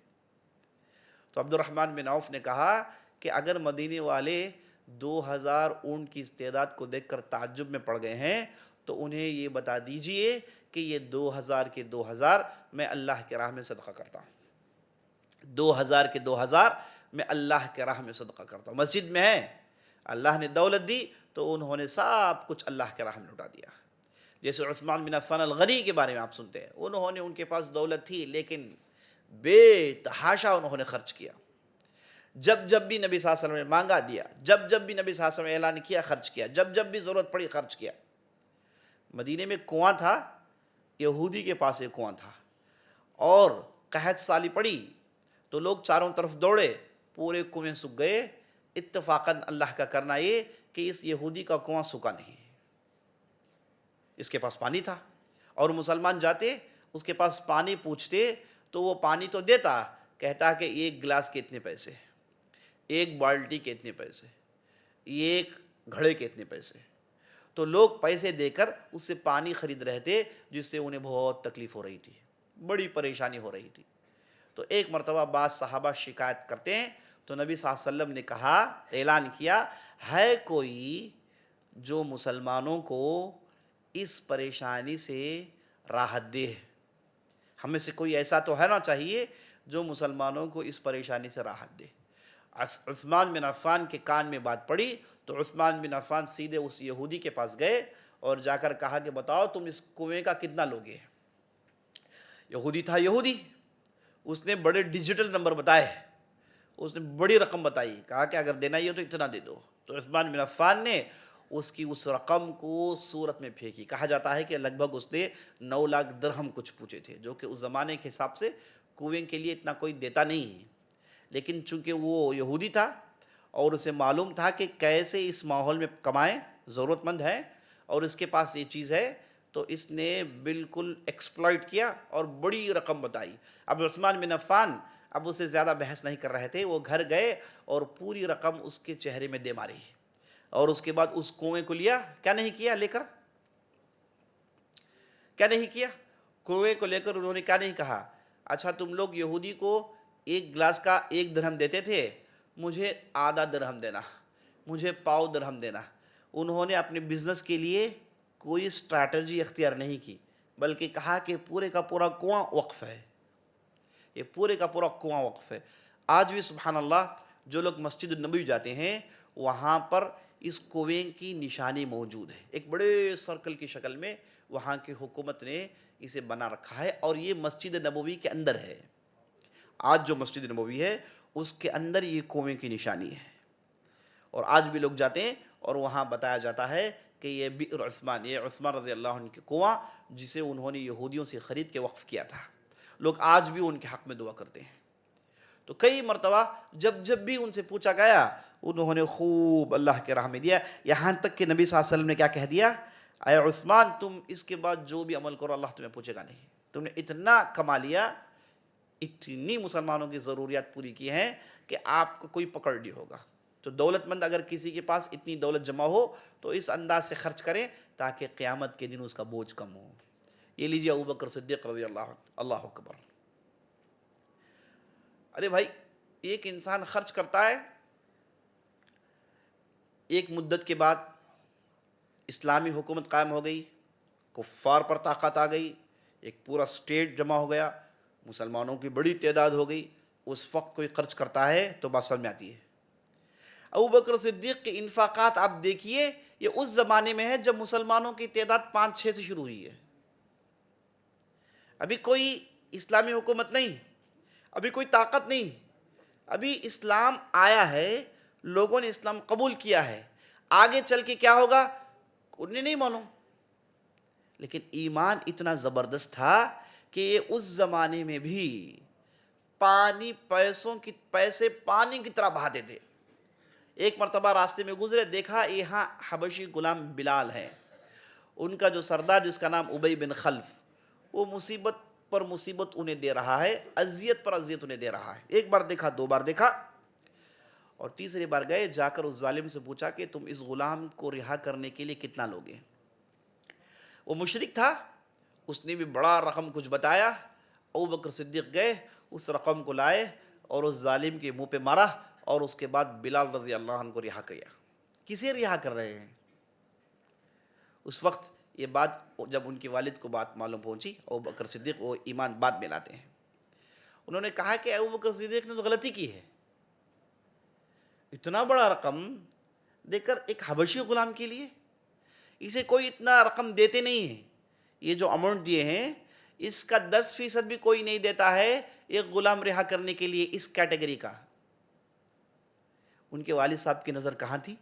تو عبد الرحمن بن عوف نے کہا کہ اگر مدینے والے 2000 اونٹ کی اس تعداد کو دیکھ کر تعجب میں پڑ گئے ہیں تو انہیں یہ بتا دیجئے کہ یہ 2000 کے 2000 میں اللہ کے راہ میں صدقہ کرتا ہوں، 2000 کے 2000 میں اللہ کے راہ میں صدقہ کرتا ہوں۔ مسجد میں ہے، اللہ نے دولت دی تو انہوں نے سب کچھ اللہ کے راہ میں لٹا دیا۔ جیسے عثمان بن عفان الغنی کے بارے میں آپ سنتے ہیں، ان کے پاس دولت تھی لیکن بے تحاشا انہوں نے خرچ کیا، جب بھی نبی صلی اللہ علیہ وسلم نے مانگا دیا، جب بھی نبی صلی اللہ علیہ وسلم نے اعلان کیا خرچ کیا، جب بھی ضرورت پڑی خرچ کیا۔ مدینے میں کنواں تھا، یہودی کے پاس ایک کنواں تھا، اور قحط سالی پڑی تو لوگ چاروں طرف دوڑے، پورے کنویں سوکھ گئے۔ اتفاقاً اللہ کا کرنا یہ کہ اس یہودی کا کنواں سوکھا نہیں، اس کے پاس پانی تھا، اور مسلمان جاتے اس کے پاس پانی پوچھتے تو وہ پانی تو دیتا، کہتا کہ ایک گلاس کے اتنے پیسے، ایک بالٹی کے اتنے پیسے، ایک گھڑے کے اتنے پیسے۔ تو لوگ پیسے دے کر اس سے پانی خرید رہے تھے، جس سے انہیں بہت تکلیف ہو رہی تھی، بڑی پریشانی ہو رہی تھی۔ تو ایک مرتبہ بعض صحابہ شکایت کرتے ہیں تو نبی صلی اللہ علیہ وسلم نے کہا، اعلان کیا، ہے کوئی جو مسلمانوں کو اس پریشانی سے راحت دے؟ ہمیں سے کوئی ایسا تو ہے نا چاہیے جو مسلمانوں کو اس پریشانی سے راحت دے۔ عثمان بن عفان کے کان میں بات پڑی تو عثمان بن عفان سیدھے اس یہودی کے پاس گئے اور جا کر کہا کہ بتاؤ تم اس کنویں کا کتنا لوگے؟ یہودی تھا، یہودی، اس نے بڑے ڈیجیٹل نمبر بتائے، اس نے بڑی رقم بتائی، کہا کہ اگر دینا ہی ہو تو اتنا دے دو۔ تو عثمان بن عفان نے اس رقم کو صورت میں پھینکی۔ کہا جاتا ہے کہ لگ بھگ اس نے 9 لاکھ درہم کچھ پوچھے تھے، جو کہ اس زمانے کے حساب سے کنویں کے لیے اتنا کوئی دیتا نہیں ہے، لیکن چونکہ وہ یہودی تھا اور اسے معلوم تھا کہ کیسے اس ماحول میں کمائیں، ضرورت مند ہے اور اس کے پاس یہ چیز ہے، تو اس نے بالکل ایکسپلائٹ کیا اور بڑی رقم بتائی۔ اب عثمان بن عفان اب اسے زیادہ بحث نہیں کر رہے تھے، وہ گھر گئے اور پوری رقم اس کے چہرے میں دے ماری، اور اس کے بعد اس کنویں کو لیا، کیا نہیں کیا لے کر، کیا نہیں کیا، کنویں کو لے کر انہوں نے کیا نہیں کہا، اچھا تم لوگ یہودی کو ایک گلاس کا 1 درہم دیتے تھے، مجھے آدھا درہم دینا، مجھے پاؤ درہم دینا۔ انہوں نے اپنے بزنس کے لیے کوئی اسٹریٹجی اختیار نہیں کی، بلکہ کہا کہ پورے کا پورا کنواں وقف ہے، یہ پورے کا پورا کنواں وقف ہے۔ آج بھی سبحان اللہ جو لوگ مسجد النبوی جاتے ہیں وہاں پر اس کنویں کی نشانی موجود ہے، ایک بڑے سرکل کی شکل میں وہاں کی حکومت نے اسے بنا رکھا ہے، اور یہ مسجد نبوی کے اندر ہے۔ آج جو مسجد نبوی ہے اس کے اندر یہ کنویں کی نشانی ہے، اور آج بھی لوگ جاتے ہیں اور وہاں بتایا جاتا ہے کہ یہ بئر عثمان، یہ عثمان رضی اللہ عنہ کے کنواں جسے انہوں نے یہودیوں سے خرید کے وقف کیا تھا۔ لوگ آج بھی ان کے حق میں دعا کرتے ہیں۔ تو کئی مرتبہ جب بھی ان سے پوچھا گیا انہوں نے خوب اللہ کے راہ میں دیا، یہاں تک کہ نبی صلی اللہ علیہ وسلم نے کیا کہہ دیا، اے عثمان تم اس کے بعد جو بھی عمل کرو اللہ تمہیں پوچھے گا نہیں، تم نے اتنا کما لیا، اتنی مسلمانوں کی ضروریات پوری کی ہیں کہ آپ کو کوئی پکڑ نہیں ہوگا۔ تو دولت مند اگر کسی کے پاس اتنی دولت جمع ہو تو اس انداز سے خرچ کریں تاکہ قیامت کے دن اس کا بوجھ کم ہو۔ یہ لیجیے ابو بکر صدیق رضی اللہ عنہ، اللہ اکبر۔ ارے بھائی ایک انسان خرچ کرتا ہے، ایک مدت کے بعد اسلامی حکومت قائم ہو گئی، کفار پر طاقت آ گئی، ایک پورا سٹیٹ جمع ہو گیا، مسلمانوں کی بڑی تعداد ہو گئی، اس وقت کوئی خرچ کرتا ہے تو بات سمجھ میں آتی ہے۔ ابو بکر صدیق کے انفاقات آپ دیکھیے، یہ اس زمانے میں ہے جب مسلمانوں کی تعداد 5-6 سے شروع ہوئی ہے، ابھی کوئی اسلامی حکومت نہیں، ابھی کوئی طاقت نہیں، ابھی اسلام آیا ہے، لوگوں نے اسلام قبول کیا ہے، آگے چل کے کیا ہوگا انہیں نہیں معلوم، لیکن ایمان اتنا زبردست تھا کہ یہ اس زمانے میں بھی پیسے پانی کی طرح بہاتے تھے۔ ایک مرتبہ راستے میں گزرے، دیکھا یہاں حبشی غلام بلال ہے، ان کا جو سردار جس کا نام ابی بن خلف، وہ مصیبت پر مصیبت انہیں دے رہا ہے، اذیت پر اذیت انہیں دے رہا ہے۔ ایک بار دیکھا، 2 بار دیکھا، اور تیسری بار گئے، جا کر اس ظالم سے پوچھا کہ تم اس غلام کو رہا کرنے کے لیے کتنا لوگے؟ وہ مشرک تھا، اس نے بھی بڑا رقم کچھ بتایا۔ ابو بکر صدیق گئے، اس رقم کو لائے اور اس ظالم کے منہ پہ مارا، اور اس کے بعد بلال رضی اللہ عنہ کو رہا کیا۔ کسے رہا کر رہے ہیں؟ اس وقت یہ بات جب ان کے والد کو بات معلوم پہنچی، ابو بکر صدیق وہ ایمان بعد میں لاتے ہیں، انہوں نے کہا کہ ابو بکر صدیق نے تو غلطی کی ہے، اتنا بڑا رقم دے کر ایک حبشی غلام کے لیے، اسے کوئی اتنا رقم دیتے نہیں ہیں، یہ جو اماؤنٹ دیے ہیں اس کا 10% بھی کوئی نہیں دیتا ہے ایک غلام رہا کرنے کے لیے اس کیٹیگری کا۔ ان کے والد صاحب کی نظر کہاں تھی؟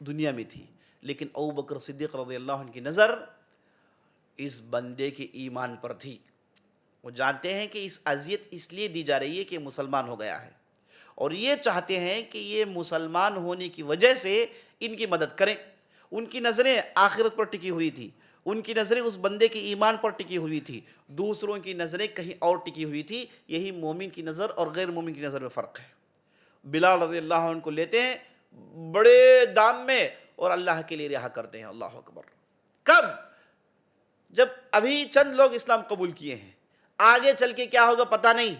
دنیا میں تھی، لیکن ابو بکر صدیق رضی اللہ عنہ کی نظر اس بندے کے ایمان پر تھی۔ وہ جانتے ہیں کہ اس اذیت اس لیے دی جا رہی ہے کہ مسلمان ہو گیا ہے، اور یہ چاہتے ہیں کہ یہ مسلمان ہونے کی وجہ سے ان کی مدد کریں۔ ان کی نظریں آخرت پر ٹکی ہوئی تھی، ان کی نظریں اس بندے کے ایمان پر ٹکی ہوئی تھی، دوسروں کی نظریں کہیں اور ٹکی ہوئی تھی۔ یہی مومن کی نظر اور غیر مومن کی نظر میں فرق ہے۔ بلال رضی اللہ عنہ کو لیتے ہیں بڑے دام میں اور اللہ کے لیے رہا کرتے ہیں، اللہ اکبر۔ کب؟ جب ابھی چند لوگ اسلام قبول کیے ہیں، آگے چل کے کیا ہوگا پتہ نہیں۔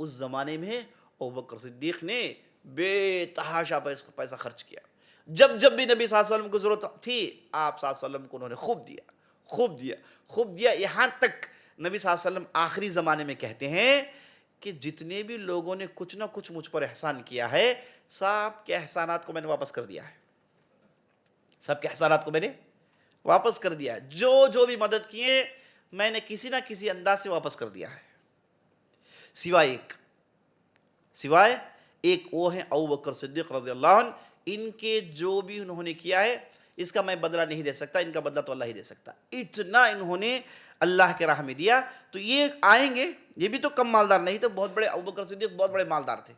اس زمانے میں ابو بکر صدیق نے بے تحاشا پیسہ خرچ کیا، جب بھی نبی صلی اللہ علیہ وسلم کو ضرورت تھی آپ صلی اللہ علیہ وسلم کو انہوں نے خوب دیا، یہاں تک نبی صلی اللہ علیہ وسلم آخری زمانے میں کہتے ہیں کہ جتنے بھی لوگوں نے کچھ نہ کچھ مجھ پر احسان کیا ہے، سب کے احسانات کو میں نے واپس کر دیا ہے، سب کے احسانات کو میں نے واپس کر دیا ہے، جو بھی مدد کیے میں نے کسی نہ کسی انداز سے واپس کر دیا ہے، سوائے ایک وہ ہیں ابو بکر صدیق رضی اللہ عنہ، ان کے جو بھی انہوں نے کیا ہے اس کا میں بدلہ نہیں دے سکتا، ان کا بدلہ تو اللہ ہی دے سکتا، اتنا انہوں نے اللہ کے راہ میں دیا۔ تو یہ آئیں گے، یہ بھی تو کم مالدار نہیں تھے، بہت بڑے، ابو بکر صدیق بہت بڑے مالدار تھے،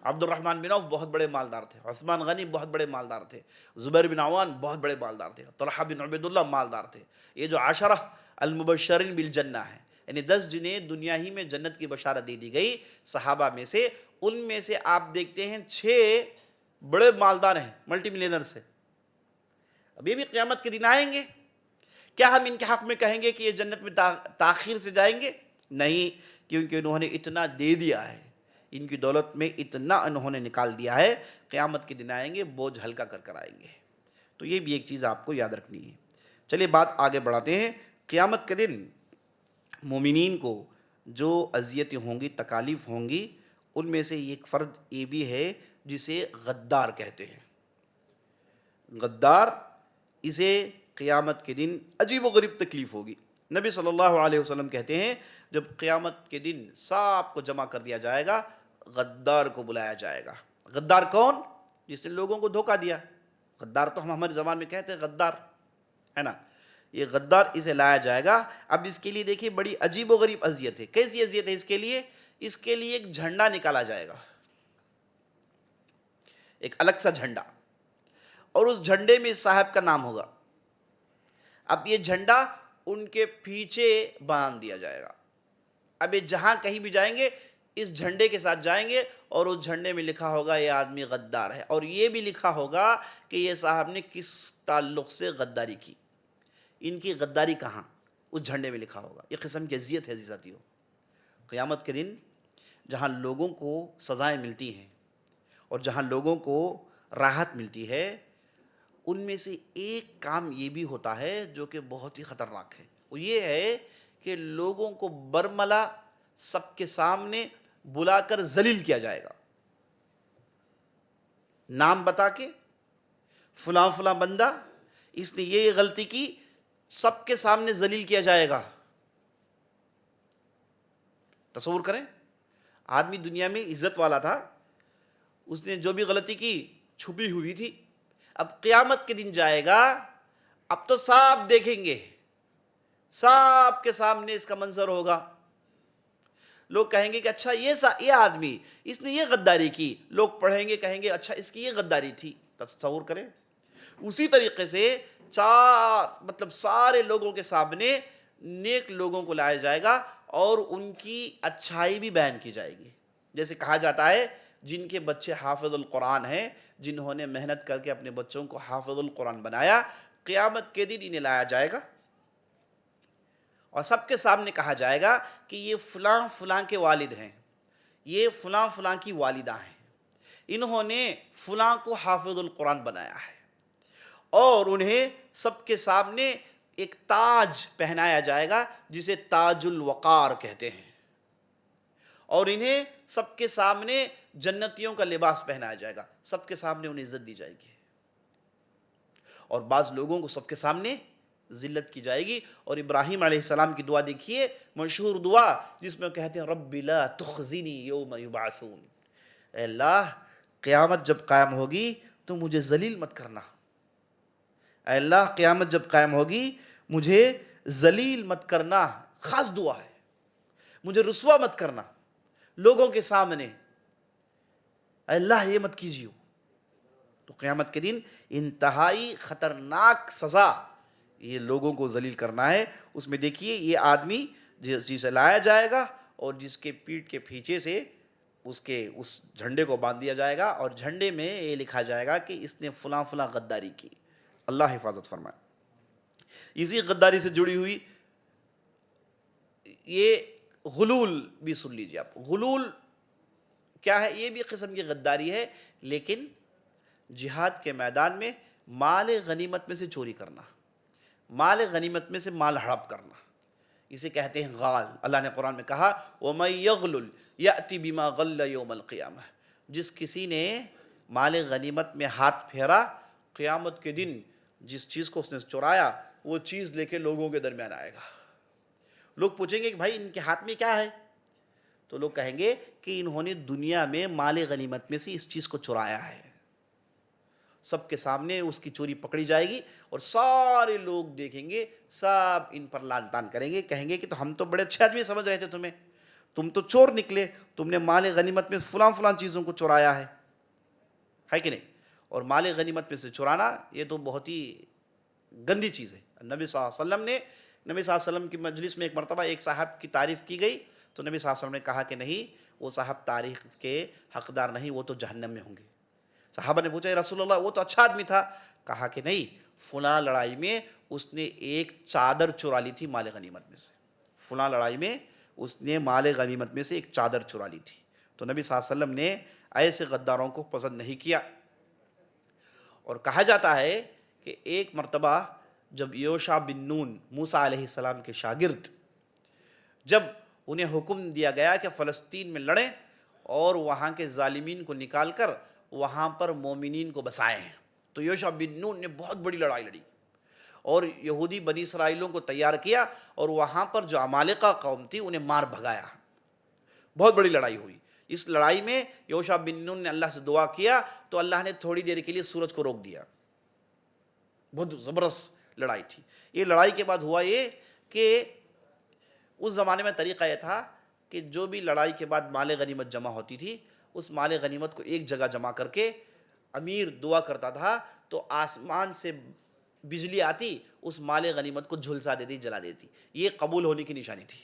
عبد الرحمن بن عوف بہت بڑے مالدار تھے، عثمان غنی بہت بڑے مالدار تھے، زبیر بن عوان بہت بڑے مالدار تھے، طلحہ بن عبید اللہ مالدار تھے۔ یہ جو 10 المبشرین بالجنہ ہیں، یعنی 10 جنہیں دنیا ہی میں جنت کی بشارت دے دی گئی صحابہ میں سے، ان میں سے آپ دیکھتے ہیں 6 بڑے مالدار ہیں، ملٹی ملینر سے۔ اب یہ بھی قیامت کے دن آئیں گے، کیا ہم ان کے حق میں کہیں گے کہ یہ جنت میں تاخیر سے جائیں گے؟ نہیں، کیونکہ انہوں نے اتنا دے دیا ہے، ان کی دولت میں اتنا انہوں نے نکال دیا ہے، قیامت کے دن آئیں گے بوجھ ہلکا کر آئیں گے۔ تو یہ بھی ایک چیز آپ کو یاد رکھنی ہے۔ چلیے بات آگے بڑھاتے ہیں۔ قیامت کے دن مومنین کو جو اذیتیں ہوں گی، تکالیف ہوں گی، ان میں سے ایک فرد یہ بھی ہے جسے غدار کہتے ہیں۔ غدار، اسے قیامت کے دن عجیب و غریب تکلیف ہوگی۔ نبی صلی اللہ علیہ وسلم کہتے ہیں جب قیامت کے دن سب کو جمع کر دیا جائے گا، غدار کو بلایا جائے گا۔ غدار کون؟ جس نے لوگوں کو دھوکہ دیا۔ غدار تو ہم ہماری زبان میں کہتے ہیں غدار، ہے نا؟ یہ غدار، اسے لایا جائے گا۔ اب اس کے لیے دیکھیے بڑی عجیب و غریب اذیت ہے۔ کیسی اذیت ہے اس کے لیے؟ اس کے لیے ایک جھنڈا نکالا جائے گا، ایک الگ سا جھنڈا، اور اس جھنڈے میں صاحب کا نام ہوگا۔ اب یہ جھنڈا ان کے پیچھے باندھ دیا جائے گا۔ اب یہ جہاں کہیں بھی جائیں گے اس جھنڈے کے ساتھ جائیں گے، اور اس جھنڈے میں لکھا ہوگا یہ آدمی غدار ہے، اور یہ بھی لکھا ہوگا کہ یہ صاحب نے کس تعلق سے غداری کی، ان کی غداری کہاں، اس جھنڈے میں لکھا ہوگا۔ یہ قسم کی اذیت ہے عزیز ساتھیو۔ قیامت کے دن جہاں لوگوں کو سزائیں ملتی ہیں اور جہاں لوگوں کو راحت ملتی ہے، ان میں سے ایک کام یہ بھی ہوتا ہے جو کہ بہت ہی خطرناک ہے، وہ یہ ہے کہ لوگوں کو برملا سب کے سامنے بلا کر ذلیل کیا جائے گا، نام بتا کے فلاں فلاں بندہ اس نے یہ غلطی کی، سب کے سامنے ذلیل کیا جائے گا۔ تصور کریں، آدمی دنیا میں عزت والا تھا، اس نے جو بھی غلطی کی چھپی ہوئی تھی، اب قیامت کے دن جائے گا، اب تو صاحب دیکھیں گے، سب کے سامنے اس کا منظر ہوگا۔ لوگ کہیں گے کہ اچھا یہ آدمی اس نے یہ غداری کی، لوگ پڑھیں گے کہیں گے اچھا اس کی یہ غداری تھی۔ تصور کریں، اسی طریقے سے سارے لوگوں کے سامنے نیک لوگوں کو لایا جائے گا اور ان کی اچھائی بھی بیان کی جائے گی۔ جیسے کہا جاتا ہے جن کے بچے حافظ القرآن ہیں، جنہوں نے محنت کر کے اپنے بچوں کو حافظ القرآن بنایا، قیامت کے دن انہیں لایا جائے گا اور سب کے سامنے کہا جائے گا کہ یہ فلاں فلاں کے والد ہیں، یہ فلاں فلاں کی والدہ ہیں، انہوں نے فلاں کو حافظ القرآن بنایا ہے، اور انہیں سب کے سامنے ایک تاج پہنایا جائے گا جسے تاج الوقار کہتے ہیں، اور انہیں سب کے سامنے جنتیوں کا لباس پہنایا جائے گا، سب کے سامنے انہیں عزت دی جائے گی، اور بعض لوگوں کو سب کے سامنے ذلت کی جائے گی۔ اور ابراہیم علیہ السلام کی دعا دیکھیے، مشہور دعا جس میں کہتے ہیں رب لا تخزنی یوم یبعثون، اے اللہ قیامت جب قائم ہوگی تو مجھے ذلیل مت کرنا، اے اللہ قیامت جب قائم ہوگی مجھے ذلیل مت کرنا، خاص دعا ہے، مجھے رسوا مت کرنا لوگوں کے سامنے، اے اللہ یہ مت کیجیے۔ تو قیامت کے دن انتہائی خطرناک سزا یہ لوگوں کو ذلیل کرنا ہے۔ اس میں دیکھیے یہ آدمی جسے لایا جائے گا اور جس کے پیٹھ کے پیچھے سے اس جھنڈے کو باندھ دیا جائے گا، اور جھنڈے میں یہ لکھا جائے گا کہ اس نے فلاں فلاں غداری کی۔ اللہ حفاظت فرمائے۔ اسی غداری سے جڑی ہوئی یہ غلول بھی سن لیجیے آپ۔ غلول کیا ہے؟ یہ بھی قسم کی غداری ہے، لیکن جہاد کے میدان میں مال غنیمت میں سے چوری کرنا، مال غنیمت میں سے مال ہڑپ کرنا، اسے کہتے ہیں غال۔ اللہ نے قرآن میں کہا وَمَن يَغْلُلْ يَأْتِ بِمَا غَلَّ يَوْمَ الْقِيَامَةِ، جس کسی نے مال غنیمت میں ہاتھ پھیرا، قیامت کے دن جس چیز کو اس نے چورایا وہ چیز لے کے لوگوں کے درمیان آئے گا۔ لوگ پوچھیں گے کہ بھائی ان کے ہاتھ میں کیا ہے؟ تو لوگ کہیں گے کہ انہوں نے دنیا میں مال غنیمت میں سے اس چیز کو چرایا ہے۔ سب کے سامنے اس کی چوری پکڑی جائے گی اور سارے لوگ دیکھیں گے، سب ان پر لعن طعن کریں گے، کہیں گے کہ تو ہم تو بڑے اچھے آدمی سمجھ رہے تھے تمہیں، تم تو چور نکلے، تم نے مال غنیمت میں فلاں فلاں چیزوں کو چرایا ہے کہ نہیں؟ اور مال غنیمت میں سے چرانا یہ تو بہت ہی گندی چیز ہے۔ نبی صلی اللہ علیہ وسلم کی مجلس میں ایک مرتبہ ایک صاحب کی تعریف کی گئی تو نبی صلی اللہ علیہ وسلم نے کہا کہ نہیں، وہ صاحب تعریف کے حقدار نہیں، وہ تو جہنم میں ہوں گے۔ صحابہ نے پوچھا یا رسول اللہ وہ تو اچھا آدمی تھا، کہا کہ نہیں، فلاں لڑائی میں اس نے ایک چادر چرا لی تھی مال غنیمت میں سے، فلاں لڑائی میں اس نے مال غنیمت میں سے ایک چادر چرا لی تھی۔ تو نبی صلی اللہ علیہ وسلم نے ایسے غداروں کو پسند نہیں کیا۔ اور کہا جاتا ہے کہ ایک مرتبہ جب یوشع بن نون موسیٰ علیہ السلام کے شاگرد، جب انہیں حکم دیا گیا کہ فلسطین میں لڑیں اور وہاں کے ظالمین کو نکال کر وہاں پر مومنین کو بسائیں، تو یوشع بن نون نے بہت بڑی لڑائی لڑی اور یہودی بنی اسرائیلوں کو تیار کیا، اور وہاں پر جو عمالقہ قوم تھی انہیں مار بھگایا۔ بہت بڑی لڑائی ہوئی۔ اس لڑائی میں یوشع بن نون نے اللہ سے دعا کیا تو اللہ نے تھوڑی دیر کے لیے سورج کو روک دیا۔ بہت زبردست لڑائی تھی۔ یہ لڑائی کے بعد ہوا یہ کہ اس زمانے میں طریقہ یہ تھا کہ جو بھی لڑائی کے بعد مال غنیمت جمع ہوتی تھی اس مال غنیمت کو ایک جگہ جمع کر کے امیر دعا کرتا تھا تو آسمان سے بجلی آتی، اس مال غنیمت کو جھلسا دیتی، جلا دیتی. یہ قبول ہونے کی نشانی تھی.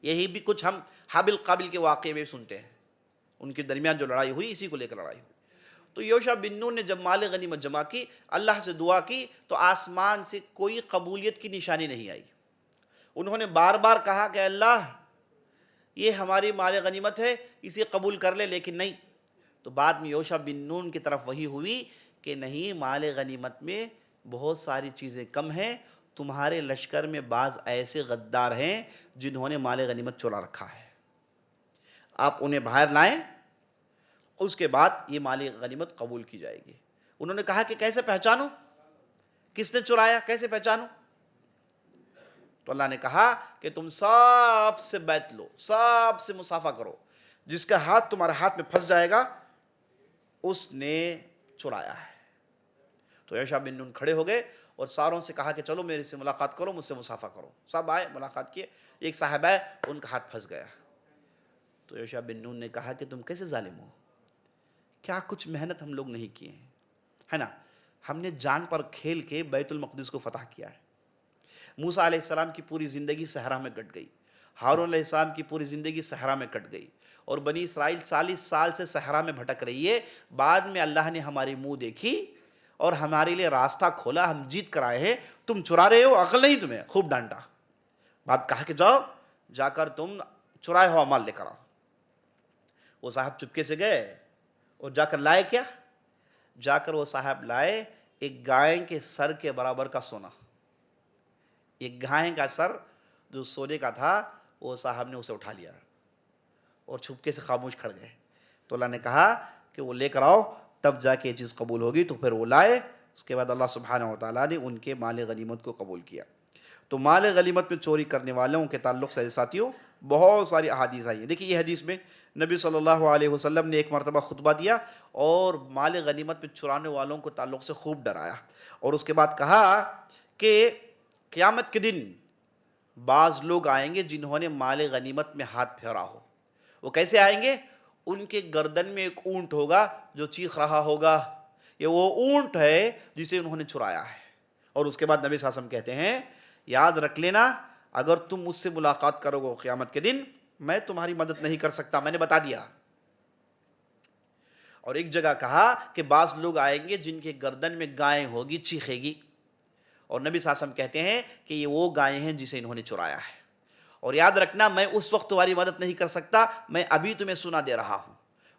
یہی بھی کچھ ہم حابل قابل کے واقعے میں سنتے ہیں. ان کے درمیان جو لڑائی ہوئی اسی کو لے کر لڑائی ہوئی. تو یوشع بن نون نے جب مال غنیمت جمع کی، اللہ سے دعا کی تو آسمان سے کوئی قبولیت کی نشانی نہیں آئی. انہوں نے بار بار کہا کہ اللہ یہ ہماری مال غنیمت ہے، اسے قبول کر لے، لیکن نہیں. تو بعد میں یوشع بن نون کی طرف وہی ہوئی کہ نہیں، مال غنیمت میں بہت ساری چیزیں کم ہیں، تمہارے لشکر میں بعض ایسے غدار ہیں جنہوں نے مال غنیمت چرا رکھا ہے، آپ انہیں باہر لائیں، اس کے بعد یہ مال غنیمت قبول کی جائے گی. انہوں نے کہا کہ کیسے پہچانوں، کس نے چرایا، کیسے پہچانوں؟ تو اللہ نے کہا کہ تم سب سے بیعت لو، سب سے مصافحہ کرو، جس کا ہاتھ تمہارے ہاتھ میں پھنس جائے گا اس نے چرایا ہے. تو یوشع بن نون کھڑے ہو گئے اور ساروں سے کہا کہ چلو میرے سے ملاقات کرو، مجھ سے مصافحہ کرو. سب آئے، ملاقات کیے. ایک صاحب آئے، ان کا ہاتھ پھنس گیا. تو یوشع بن نون نے کہا کہ تم کیسے ظالم ہو، کیا کچھ محنت ہم لوگ نہیں کیے ہیں، ہے نا؟ ہم نے جان پر کھیل کے بیت المقدس کو فتح کیا ہے. موسیٰ علیہ السلام کی پوری زندگی صحرا میں کٹ گئی، ہارون علیہ السلام کی پوری زندگی صحرا میں کٹ گئی، اور بنی اسرائیل 40 سال سے صحرا میں بھٹک رہی ہے. بعد میں اللہ نے ہماری منہ دیکھی اور ہمارے لیے راستہ کھولا، ہم جیت کر آئے ہیں. تم چرا رہے ہو، عقل نہیں تمہیں. خوب ڈانٹا. بعد کہا کہ جاؤ جا کر تم چرائے ہوا مال لے کر آؤ. وہ صاحب چپکے سے گئے اور جا کر لائے کیا؟ جا کر وہ صاحب لائے ایک گائے کے سر کے برابر کا سونا. ایک گائے کا سر جو سونے کا تھا، وہ صاحب نے اسے اٹھا لیا اور چھپکے سے خاموش کھڑ گئے. تو اللہ نے کہا کہ وہ لے کر آؤ، تب جا کے یہ چیز قبول ہوگی. تو پھر وہ لائے. اس کے بعد اللہ سبحانہ وتعالیٰ نے ان کے مال غنیمت کو قبول کیا. تو مال غنیمت میں چوری کرنے والوں کے تعلق سے ساتھیوں بہت ساری احادیث آئی ہیں. دیکھیے یہ حدیث میں نبی صلی اللہ علیہ وسلم نے ایک مرتبہ خطبہ دیا اور مال غنیمت میں چرانے والوں کو تعلق سے خوب ڈرایا، اور اس کے بعد کہا کہ قیامت کے دن بعض لوگ آئیں گے جنہوں نے مال غنیمت میں ہاتھ پھیرا ہو. وہ کیسے آئیں گے؟ ان کے گردن میں ایک اونٹ ہوگا جو چیخ رہا ہوگا، یہ وہ اونٹ ہے جسے انہوں نے چرایا ہے. اور اس کے بعد نبی صلی اللہ علیہ وسلم کہتے ہیں یاد رکھ لینا، اگر تم مجھ سے ملاقات کرو گے قیامت کے دن، میں تمہاری مدد نہیں کر سکتا، میں نے بتا دیا. اور ایک جگہ کہا کہ بعض لوگ آئیں گے جن کے گردن میں گائے ہوگی، چیخے گی، اور نبی صلی اللہ علیہ وسلم کہتے ہیں کہ یہ وہ گائے ہیں جسے انہوں نے چرایا ہے. اور یاد رکھنا میں اس وقت تمہاری مدد نہیں کر سکتا، میں ابھی تمہیں سنا دے رہا ہوں.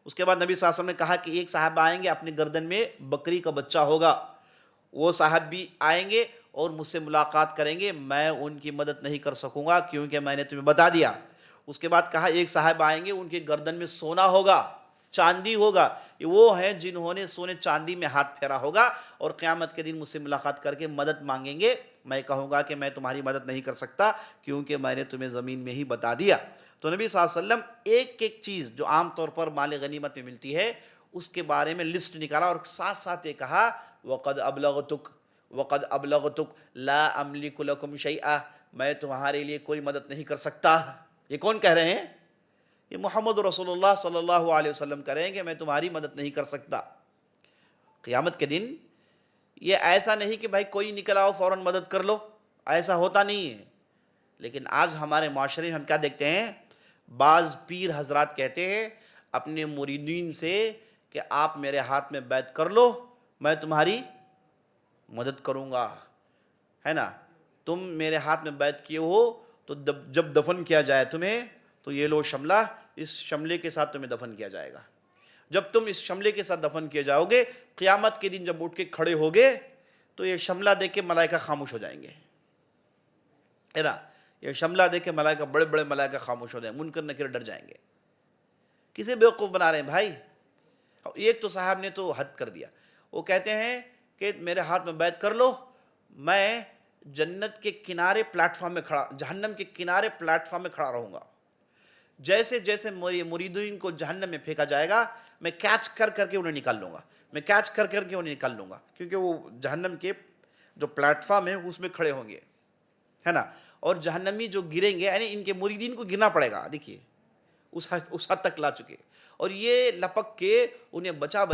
اس کے بعد نبی صلی اللہ علیہ وسلم نے کہا کہ ایک صاحب آئیں گے، اپنے گردن میں بکری کا بچہ ہوگا، وہ صاحب بھی آئیں گے اور مجھ سے ملاقات کریں گے، میں ان کی مدد نہیں کر سکوں گا کیونکہ میں نے تمہیں بتا دیا. اس کے بعد کہا ایک صاحب آئیں گے، ان کے گردن میں سونا ہوگا، چاندی ہوگا، یہ وہ ہیں جنہوں نے سونے چاندی میں ہاتھ پھیرا ہوگا، اور قیامت کے دن مجھ سے ملاقات کر کے مدد مانگیں گے. میں کہوں گا کہ میں تمہاری مدد نہیں کر سکتا کیونکہ میں نے تمہیں زمین میں ہی بتا دیا. تو نبی صلی اللہ علیہ وسلم ایک ایک چیز جو عام طور پر مال غنیمت میں ملتی ہے اس کے بارے میں لسٹ نکالا، اور ساتھ ساتھ یہ کہا وَقَدْ أَبْلَغْتُكْ لَا أَمْلِكُ لَكُمْ شَيْئًا، میں تمہارے لیے کوئی مدد نہیں کر سکتا. یہ کون کہہ رہے ہیں؟ یہ محمد رسول اللہ صلی اللہ علیہ وسلم کہہ رہے ہیں کہ میں تمہاری مدد نہیں کر سکتا. قیامت کے دن یہ ایسا نہیں کہ بھائی کوئی نکل آؤ فوراً مدد کر لو، ایسا ہوتا نہیں ہے. لیکن آج ہمارے معاشرے میں ہم کیا دیکھتے ہیں؟ بعض پیر حضرات کہتے ہیں اپنے مریدین سے کہ آپ میرے ہاتھ میں بیعت کر لو، میں تمہاری مدد کروں گا، ہے نا؟ تم میرے ہاتھ میں بیعت کیے ہو تو جب دفن کیا جائے تمہیں تو یہ لو شملہ، اس شملے کے ساتھ تمہیں دفن کیا جائے گا. جب تم اس شملے کے ساتھ دفن کیے جاؤ گے، قیامت کے دن جب اٹھ کے کھڑے ہوگے تو یہ شملہ دیکھ کے ملائکہ خاموش ہو جائیں گے، ہے نا؟ یہ شملہ دیکھ کے ملائکہ، بڑے بڑے ملائکہ خاموش ہو جائیں گے، منکر نکیر ڈر جائیں گے. کسے بیوقوف بنا رہے ہیں بھائی؟ ایک تو صاحب نے تو حد کر دیا، وہ کہتے ہیں کہ میرے ہاتھ میں بیعت کر لو، میں جنت کے کنارے پلیٹ فارم میں کھڑا، جہنم کے کنارے پلیٹ فارم میں کھڑا رہوں گا. جیسے جیسے مریدین کو جہنم میں پھینکا جائے گا میں کیچ کر کر کے انہیں نکال لوں گا، میں کیچ کر کر کے انہیں نکال لوں گا، کیونکہ وہ جہنم کے جو پلیٹ فارم ہے اس میں کھڑے ہوں گے، ہے نا؟ اور جہنمی جو گریں گے یعنی ان کے مریدین کو گرنا پڑے گا. دیکھیے اس حد تک لا چکے, اور یہ لپک کے انہیں بچا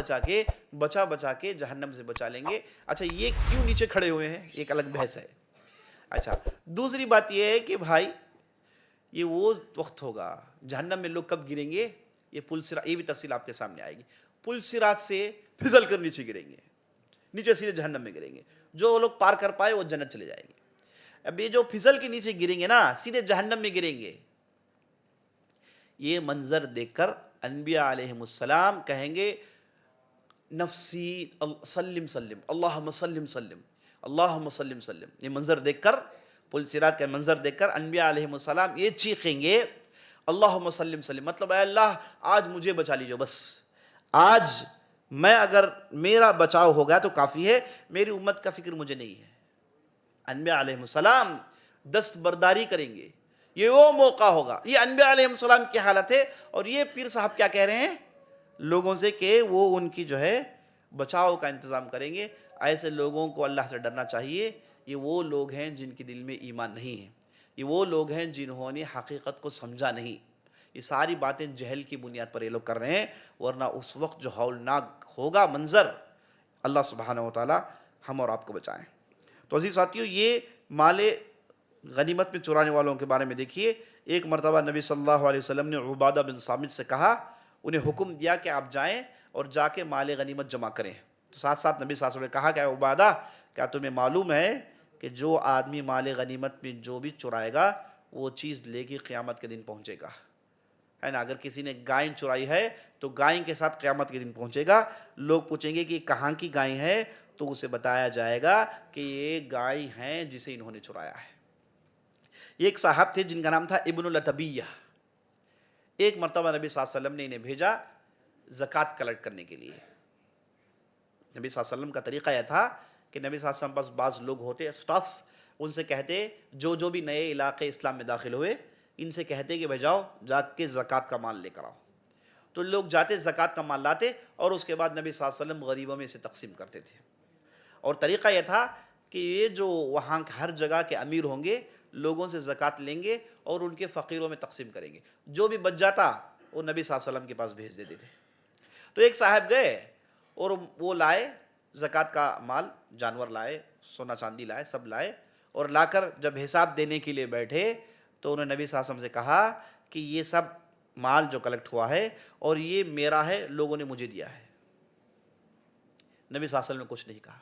کے جہنم سے بچا لیں گے. اچھا یہ کیوں نیچے کھڑے ہوئے ہیں ایک الگ بحث ہے. اچھا دوسری بات یہ ہے کہ بھائی یہ وہ وقت ہوگا جہنم میں لوگ کب گریں گے, یہ پل صراط, یہ بھی تفصیل آپ کے سامنے آئے گی. پل صراط سے پھسل کر نیچے گریں گے, نیچے سیدھے جہنم میں گریں گے. جو لوگ پار کر پائے وہ جنت چلے جائیں گے. اب یہ جو پھسل کے نیچے گریں گے نا سیدھے جہنم میں گریں گے. یہ منظر دیکھ کر انبیاء علیہم السلام کہیں گے نفسی سلم سلم اللہم سلم سلم اللہم سلم سلم. یہ منظر دیکھ کر, پل صراط کا منظر دیکھ کر انبیاء علیہم السلام یہ چیخیں گے اللہم سلم سلم, مطلب اے اللہ آج مجھے بچا لیجو, بس آج میں اگر میرا بچاؤ ہو گیا تو کافی ہے, میری امت کا فکر مجھے نہیں ہے. انبیاء علیہ السلام دست برداری کریں گے, یہ وہ موقع ہوگا. یہ انبیاء علیہ السلام کی حالت ہے. اور یہ پیر صاحب کیا کہہ رہے ہیں لوگوں سے کہ وہ ان کی جو ہے بچاؤ کا انتظام کریں گے. ایسے لوگوں کو اللہ سے ڈرنا چاہیے. یہ وہ لوگ ہیں جن کے دل میں ایمان نہیں ہے, یہ وہ لوگ ہیں جنہوں نے حقیقت کو سمجھا نہیں. یہ ساری باتیں جہل کی بنیاد پر یہ لوگ کر رہے ہیں, ورنہ اس وقت جو ہولناک ہوگا منظر, اللہ سبحانہ و تعالی ہم اور آپ کو بچائیں. تو عزیز ساتھیو, یہ مال غنیمت میں چرانے والوں کے بارے میں دیکھیے. ایک مرتبہ نبی صلی اللہ علیہ وسلم نے عبادہ بن صامت سے کہا, انہیں حکم دیا کہ آپ جائیں اور جا کے مال غنیمت جمع کریں. تو ساتھ ساتھ نبی صلی اللہ علیہ وسلم نے کہا کہ اے عبادہ, کیا تمہیں معلوم ہے کہ جو آدمی مال غنیمت میں جو بھی چرائے گا وہ چیز لے کے قیامت کے دن پہنچے گا, ہے نا. اگر کسی نے گائے چرائی ہے تو گائے کے ساتھ قیامت کے دن پہنچے گا. لوگ پوچھیں گے کہ کہاں کی گائے ہے, تو اسے بتایا جائے گا کہ یہ گائے ہیں جسے انہوں نے چرایا ہے. یہ ایک صاحب تھے جن کا نام تھا ابن الاتبیہ. ایک مرتبہ نبی صلی اللہ علیہ وسلم نے انہیں بھیجا زکوٰۃ کلیکٹ کرنے کے لیے. نبی صلی اللہ علیہ وسلم کا طریقہ یہ تھا کہ نبی صلی اللہ علیہ وسلم پاس بعض لوگ ہوتے اسٹافس, ان سے کہتے جو بھی نئے علاقے اسلام میں داخل ہوئے ان سے کہتے کہ بھائی جاؤ جا کے زکوٰۃ کا مال لے کر آؤ. تو لوگ جاتے زکوٰۃ کا مال لاتے اور اس کے بعد نبی صلی اللہ علیہ وسلم غریبوں میں اسے تقسیم کرتے تھے. اور طریقہ یہ تھا کہ یہ جو وہاں ہر جگہ کے امیر ہوں گے لوگوں سے زکوٰۃ لیں گے اور ان کے فقیروں میں تقسیم کریں گے. جو بھی بچ جاتا وہ نبی صلی اللہ علیہ وسلم کے پاس بھیج دیتے تھے. تو ایک صاحب گئے اور وہ لائے زکوٰۃ کا مال, جانور لائے, سونا چاندی لائے, سب لائے, اور لا کر جب حساب دینے کے لیے بیٹھے تو انہوں نے نبی صلی اللہ علیہ وسلم سے کہا کہ یہ سب مال جو کلیکٹ ہوا ہے اور یہ میرا ہے, لوگوں نے مجھے دیا ہے. نبی صلی اللہ علیہ وسلم نے کچھ نہیں کہا.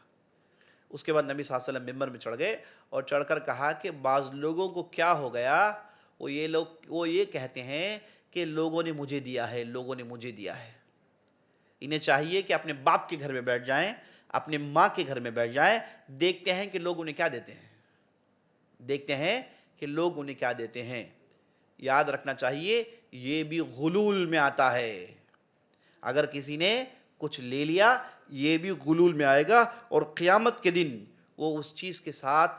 اس کے بعد نبی صلی اللہ علیہ وسلم ممبر میں چڑھ گئے اور چڑھ کر کہا کہ بعض لوگوں کو کیا ہو گیا, وہ یہ کہتے ہیں کہ لوگوں نے مجھے دیا ہے, لوگوں نے مجھے دیا ہے. انہیں چاہیے کہ اپنے باپ کے گھر میں بیٹھ جائیں, اپنے ماں کے گھر میں بیٹھ جائیں, دیکھتے ہیں کہ لوگ انہیں کیا دیتے ہیں, دیکھتے ہیں کہ لوگ انہیں کیا دیتے ہیں. یاد رکھنا چاہیے یہ بھی غلول میں آتا ہے. اگر کسی نے کچھ لے لیا یہ بھی غلول میں آئے گا, اور قیامت کے دن وہ اس چیز کے ساتھ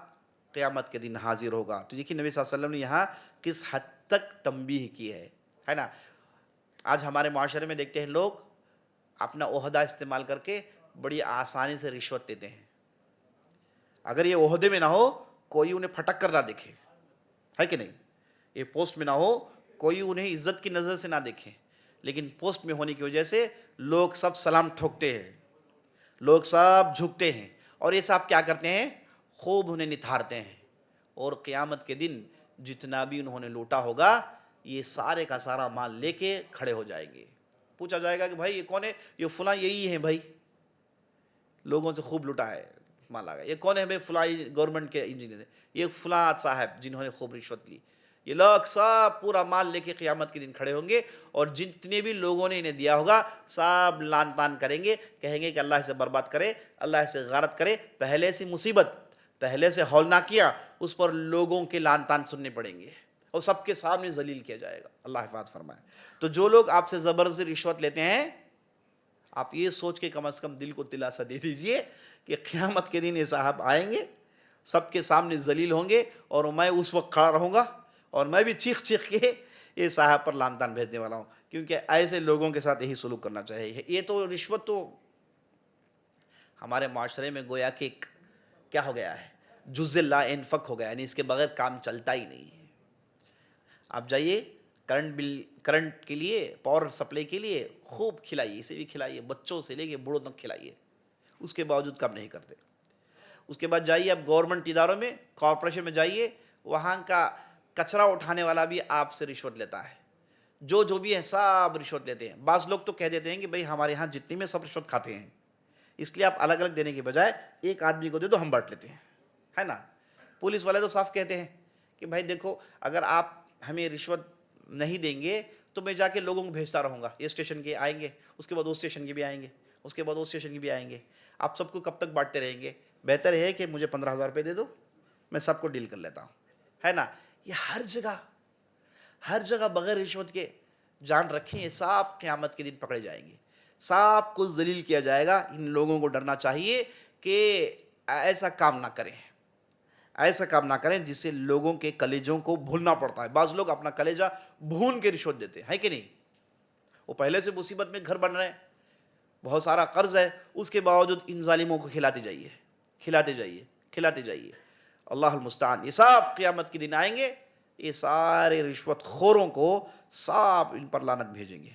قیامت کے دن حاضر ہوگا. تو دیکھیے نبی صلی اللہ علیہ وسلم نے یہاں کس حد تک تنبیہ کی ہے نا. آج ہمارے معاشرے میں دیکھتے ہیں لوگ اپنا عہدہ استعمال کر کے بڑی آسانی سے رشوت دیتے ہیں. اگر یہ عہدے میں نہ ہو کوئی انہیں پھٹک کر نہ دیکھے, ہے کہ نہیں, یہ پوسٹ میں نہ ہو کوئی انہیں عزت کی نظر سے نہ دیکھے, لیکن پوسٹ میں ہونے کی وجہ سے لوگ سب سلام ٹھوکتے ہیں, لوگ سب جھکتے ہیں, اور یہ سب کیا کرتے ہیں, خوب انہیں نتھارتے ہیں. اور قیامت کے دن جتنا بھی انہوں نے لوٹا ہوگا یہ سارے کا سارا مال لے کے کھڑے ہو جائیں گے. پوچھا جائے گا کہ بھائی یہ کون ہے, یہ فلاں یہی ہے بھائی, لوگوں سے خوب لوٹا ہے مال آ گیا. یہ کون ہے بھائی, فلاں گورنمنٹ کے انجینئر ہے, یہ فلاں صاحب جنہوں نے خوب رشوت لی. یہ لوگ سب پورا مال لے کے قیامت کے دن کھڑے ہوں گے, اور جتنے بھی لوگوں نے انہیں دیا ہوگا سب لان تان کریں گے, کہیں گے کہ اللہ اسے برباد کرے, اللہ اسے غارت کرے. پہلے سے مصیبت, پہلے سے ہولناکیاں, اس پر لوگوں کے لان تان سننے پڑیں گے اور سب کے سامنے ذلیل کیا جائے گا. اللہ حفاظت فرمائے. تو جو لوگ آپ سے زبردستی رشوت لیتے ہیں, آپ یہ سوچ کے کم از کم دل کو دلاسا دے دیجئے کہ قیامت کے دن یہ صاحب آئیں گے, سب کے سامنے ذلیل ہوں گے, اور میں اس وقت کھڑا رہوں گا اور میں بھی چیخ چیخ کے یہ صاحب پر لان تان بھیجنے والا ہوں. کیونکہ ایسے لوگوں کے ساتھ یہی سلوک کرنا چاہیے. یہ تو رشوت تو ہمارے معاشرے میں گویا کہ کیا ہو گیا ہے, جز لا انفک ہو گیا، یعنی اس کے بغیر کام چلتا ہی نہیں ہے۔ آپ جائیے کرنٹ کے لیے، پاور سپلائی کے لیے خوب کھلائیے، اسے بھی کھلائیے، بچوں سے لے کے بوڑھوں تک کھلائیے، اس کے باوجود کام نہیں کرتے۔ اس کے بعد جائیے اب گورنمنٹ اداروں میں، کارپوریشن میں جائیے، وہاں کا کچرا اٹھانے والا بھی آپ سے رشوت لیتا ہے، جو بھی ہیں سب رشوت لیتے ہیں۔ بعض لوگ تو کہہ دیتے ہیں کہ بھئی ہمارے ہاں جتنی میں سب رشوت کھاتے ہیں، اس لیے آپ الگ الگ دینے کے بجائے ایک آدمی کو دے دو، ہم بانٹ لیتے ہیں، ہے نا۔ پولیس والے تو صاف کہتے ہیں کہ بھائی دیکھو، اگر آپ ہمیں رشوت نہیں دیں گے تو میں جا کے لوگوں کو بھیجتا رہوں گا، یہ اسٹیشن کے آئیں گے، اس کے بعد وہ اسٹیشن کے بھی آئیں گے، اس کے بعد وہ اسٹیشن کے بھی آئیں گے، آپ سب کو کب تک بانٹتے رہیں گے؟ بہتر ہے کہ مجھے 15,000 روپے دے دو، میں سب کو ڈیل کر لیتا ہوں، ہے نا۔ یہ ہر جگہ بغیر رشوت کے جان رکھیں، یہ سب قیامت کے دن پکڑے جائیں گے، سب کو ذلیل کیا جائے گا۔ ان لوگوں کو ڈرنا چاہیے کہ ایسا کام نہ کریں، ایسا کام نہ کریں جس سے لوگوں کے کلیجوں کو بھوننا پڑتا ہے۔ بعض لوگ اپنا کلیجہ بھون کے رشوت دیتے ہیں کہ نہیں؟ وہ پہلے سے مصیبت میں گھر بن رہے ہیں، بہت سارا قرض ہے، اس کے باوجود ان ظالموں کو کھلاتے جائیے، کھلاتے جائیے، کھلاتے جائیے۔ اللہ المستعان۔ یہ سب قیامت کے دن آئیں گے، یہ سارے رشوت خوروں کو سب ان پر لعنت بھیجیں گے۔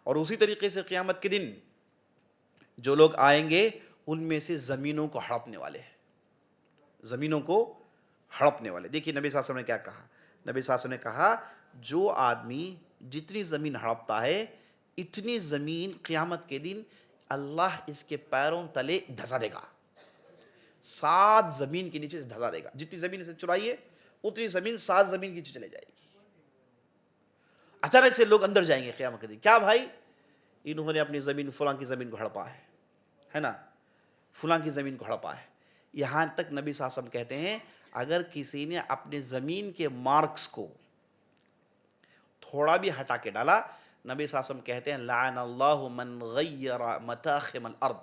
اور اسی طریقے سے قیامت کے دن جو لوگ آئیں گے ان میں سے زمینوں کو ہڑپنے والے ہیں، زمینوں کو ہڑپنے والے۔ دیکھیے نبی صلی اللہ علیہ وسلم نے کیا کہا؟ نبی صلی اللہ علیہ وسلم نے کہا جو آدمی جتنی زمین ہڑپتا ہے اتنی زمین قیامت کے دن اللہ اس کے پیروں تلے دھسا دے گا، 7 زمین کے نیچے سے دھسا دے گا۔ جتنی زمین سے چرائیے اتنی زمین 7 زمین کے نیچے چلے جائے گی۔ اچانک سے لوگ اندر جائیں گے قیامت کے دن، کیا بھائی انہوں نے اپنی زمین فلاں کی زمین کو ہڑپا ہے نا، فلاں کی زمین کو ہڑپا ہے۔ یہاں تک نبی صلی اللہ علیہ وسلم کہتے ہیں اگر کسی نے اپنے زمین کے مارکس کو تھوڑا بھی ہٹا کے ڈالا، نبی صلی اللہ علیہ وسلم کہتے ہیں لعن اللہ من غیر متاخم الارض،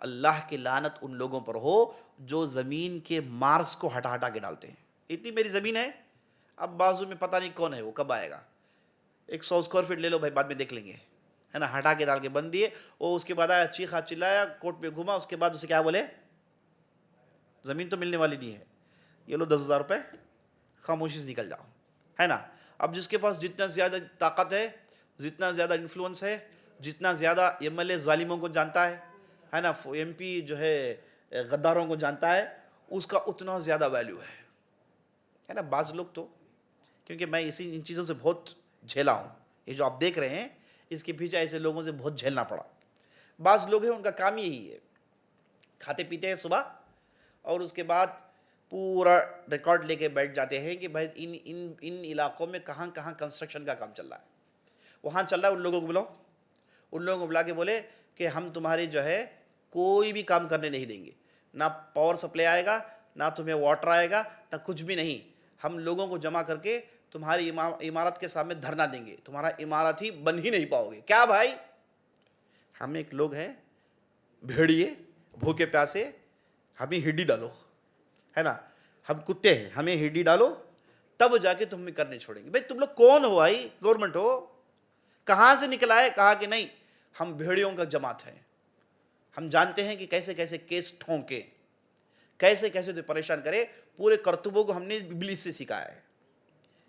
اللہ کی لعنت ان لوگوں پر ہو جو زمین کے مارکس کو ہٹا ہٹا کے ڈالتے ہیں۔ اتنی میری زمین ہے، اب بازو میں پتہ نہیں کون ہے، وہ کب آئے گا، 100 اسکوائر فٹ لے لو بھائی، بعد میں دیکھ لیں گے، ہے نا۔ ہٹا کے ڈال کے بند دیے، وہ اس کے بعد آیا چیخا چلایا، کوٹ پہ گھوما، اس کے بعد اسے کیا بولے؟ زمین تو ملنے والی نہیں ہے، یہ لو 10,000 روپے، خاموشی سے نکل جاؤ، ہے نا۔ اب جس کے پاس جتنا زیادہ طاقت ہے، جتنا زیادہ انفلوئنس ہے، جتنا زیادہ MLA ظالموں کو جانتا ہے نا، MP جو ہے غداروں کو جانتا ہے، اس کا اتنا زیادہ ویلیو ہے نا۔ بعض لوگ تو، کیونکہ میں ان چیزوں سے بہت جھیلا ہوں، یہ جو آپ دیکھ رہے ہیں اس کے پیچھے ایسے لوگوں سے بہت جھیلنا پڑا۔ بعض لوگ ہیں ان کا کام یہی ہے، کھاتے پیتے ہیں صبح اور اس کے بعد پورا ریکارڈ لے کے بیٹھ جاتے ہیں کہ بھائی ان علاقوں میں کہاں کہاں کنسٹرکشن کا کام چل رہا ہے، وہاں چل رہا ہے، ان لوگوں کو بلاؤ، ان لوگوں کو بلا کے بولے کہ ہم تمہاری جو ہے کوئی بھی کام کرنے نہیں دیں گے، نہ پاور سپلائی آئے گا، نہ تمہیں واٹر آئے گا، نہ کچھ بھی نہیں، ہم لوگوں کو جمع کر کے تمہاری عمارت کے سامنے دھرنا دیں گے، تمہارا عمارت ہی بن ہی نہیں پاؤ گے۔ کیا بھائی، ہم ایک لوگ ہیں بھیڑیے، بھوکے پیاسے، ہمیں ہڈی ڈالو، ہے نا، ہم کتے ہیں، ہمیں ہڈی ڈالو تب جا کے تم ہمیں کرنے چھوڑیں گے۔ بھائی تم لوگ کون ہو بھائی؟ گورنمنٹ ہو؟ کہاں سے نکلا ہے؟ کہا کہ نہیں، ہم بھیڑیوں کا جماعت ہے، ہم جانتے ہیں کہ کیسے کیسے کیس ٹھونکے، کیسے کیسے تو پریشان کرے، پورے کرتبوں کو ہم نے ابلیس سے سکھایا ہے،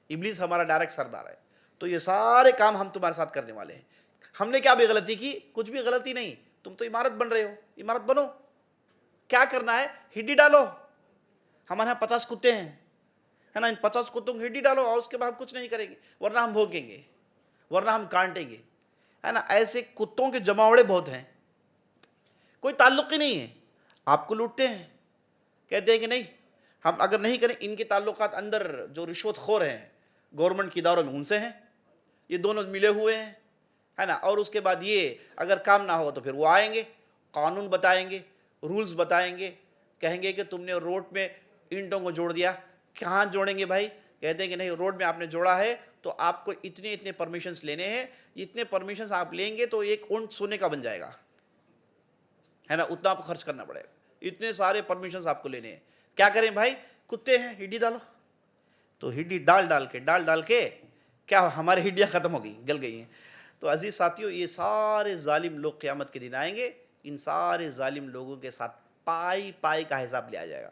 ابلیس ہمارا ڈائریکٹ سردار ہے، تو یہ سارے کام ہم تمہارے ساتھ کرنے والے ہیں۔ ہم نے کیا بھی غلطی کی؟ کچھ بھی غلطی نہیں، تم تو عمارت بن رہے ہو، عمارت بنو، کیا کرنا ہے؟ ہڈی ڈالو، ہمارے یہاں 50 کتے ہیں، ہے نا، ان 50 کتوں کو ہڈی ڈالو اور اس کے بعد ہم کچھ نہیں کریں گے، ورنہ ہم بھونکیں گے، ورنہ ہم کانٹیں گے، ہے نا۔ ایسے کتوں کے جماوڑے بہت ہیں، کوئی تعلق ہی نہیں ہے، آپ کو لوٹتے ہیں، کہتے ہیں کہ نہیں ہم اگر نہیں کریں، ان کے تعلقات اندر جو رشوت خور ہیں گورنمنٹ کی اداروں میں ان سے ہیں، یہ دونوں ملے ہوئے ہیں، ہے نا۔ اور اس کے بعد یہ اگر کام نہ ہو تو پھر وہ آئیں گے، قانون بتائیں گے، رولز بتائیں گے، کہیں گے کہ تم نے روڈ میں اینٹوں کو جوڑ دیا، کہاں جوڑیں گے بھائی؟ کہتے ہیں کہ نہیں، روڈ میں آپ نے جوڑا ہے تو آپ کو اتنے پرمیشنز لینے ہیں، اتنے پرمیشنز آپ لیں گے تو ایک اونٹ سونے کا بن جائے گا، ہے نا، اتنا آپ کو خرچ کرنا پڑے گا، اتنے سارے پرمیشنز آپ کو لینے ہیں۔ کیا کریں بھائی؟ کتے ہیں، ہڈی ڈالو، تو ہڈی ڈال کے کیا ہماری ہڈیاں ختم ہو گئی، گل گئی ہیں۔ تو عزیز ساتھیوں، یہ سارے ظالم لوگ قیامت کے دن آئیں گے، ان سارے ظالم لوگوں کے ساتھ پائی کا حساب لیا جائے گا۔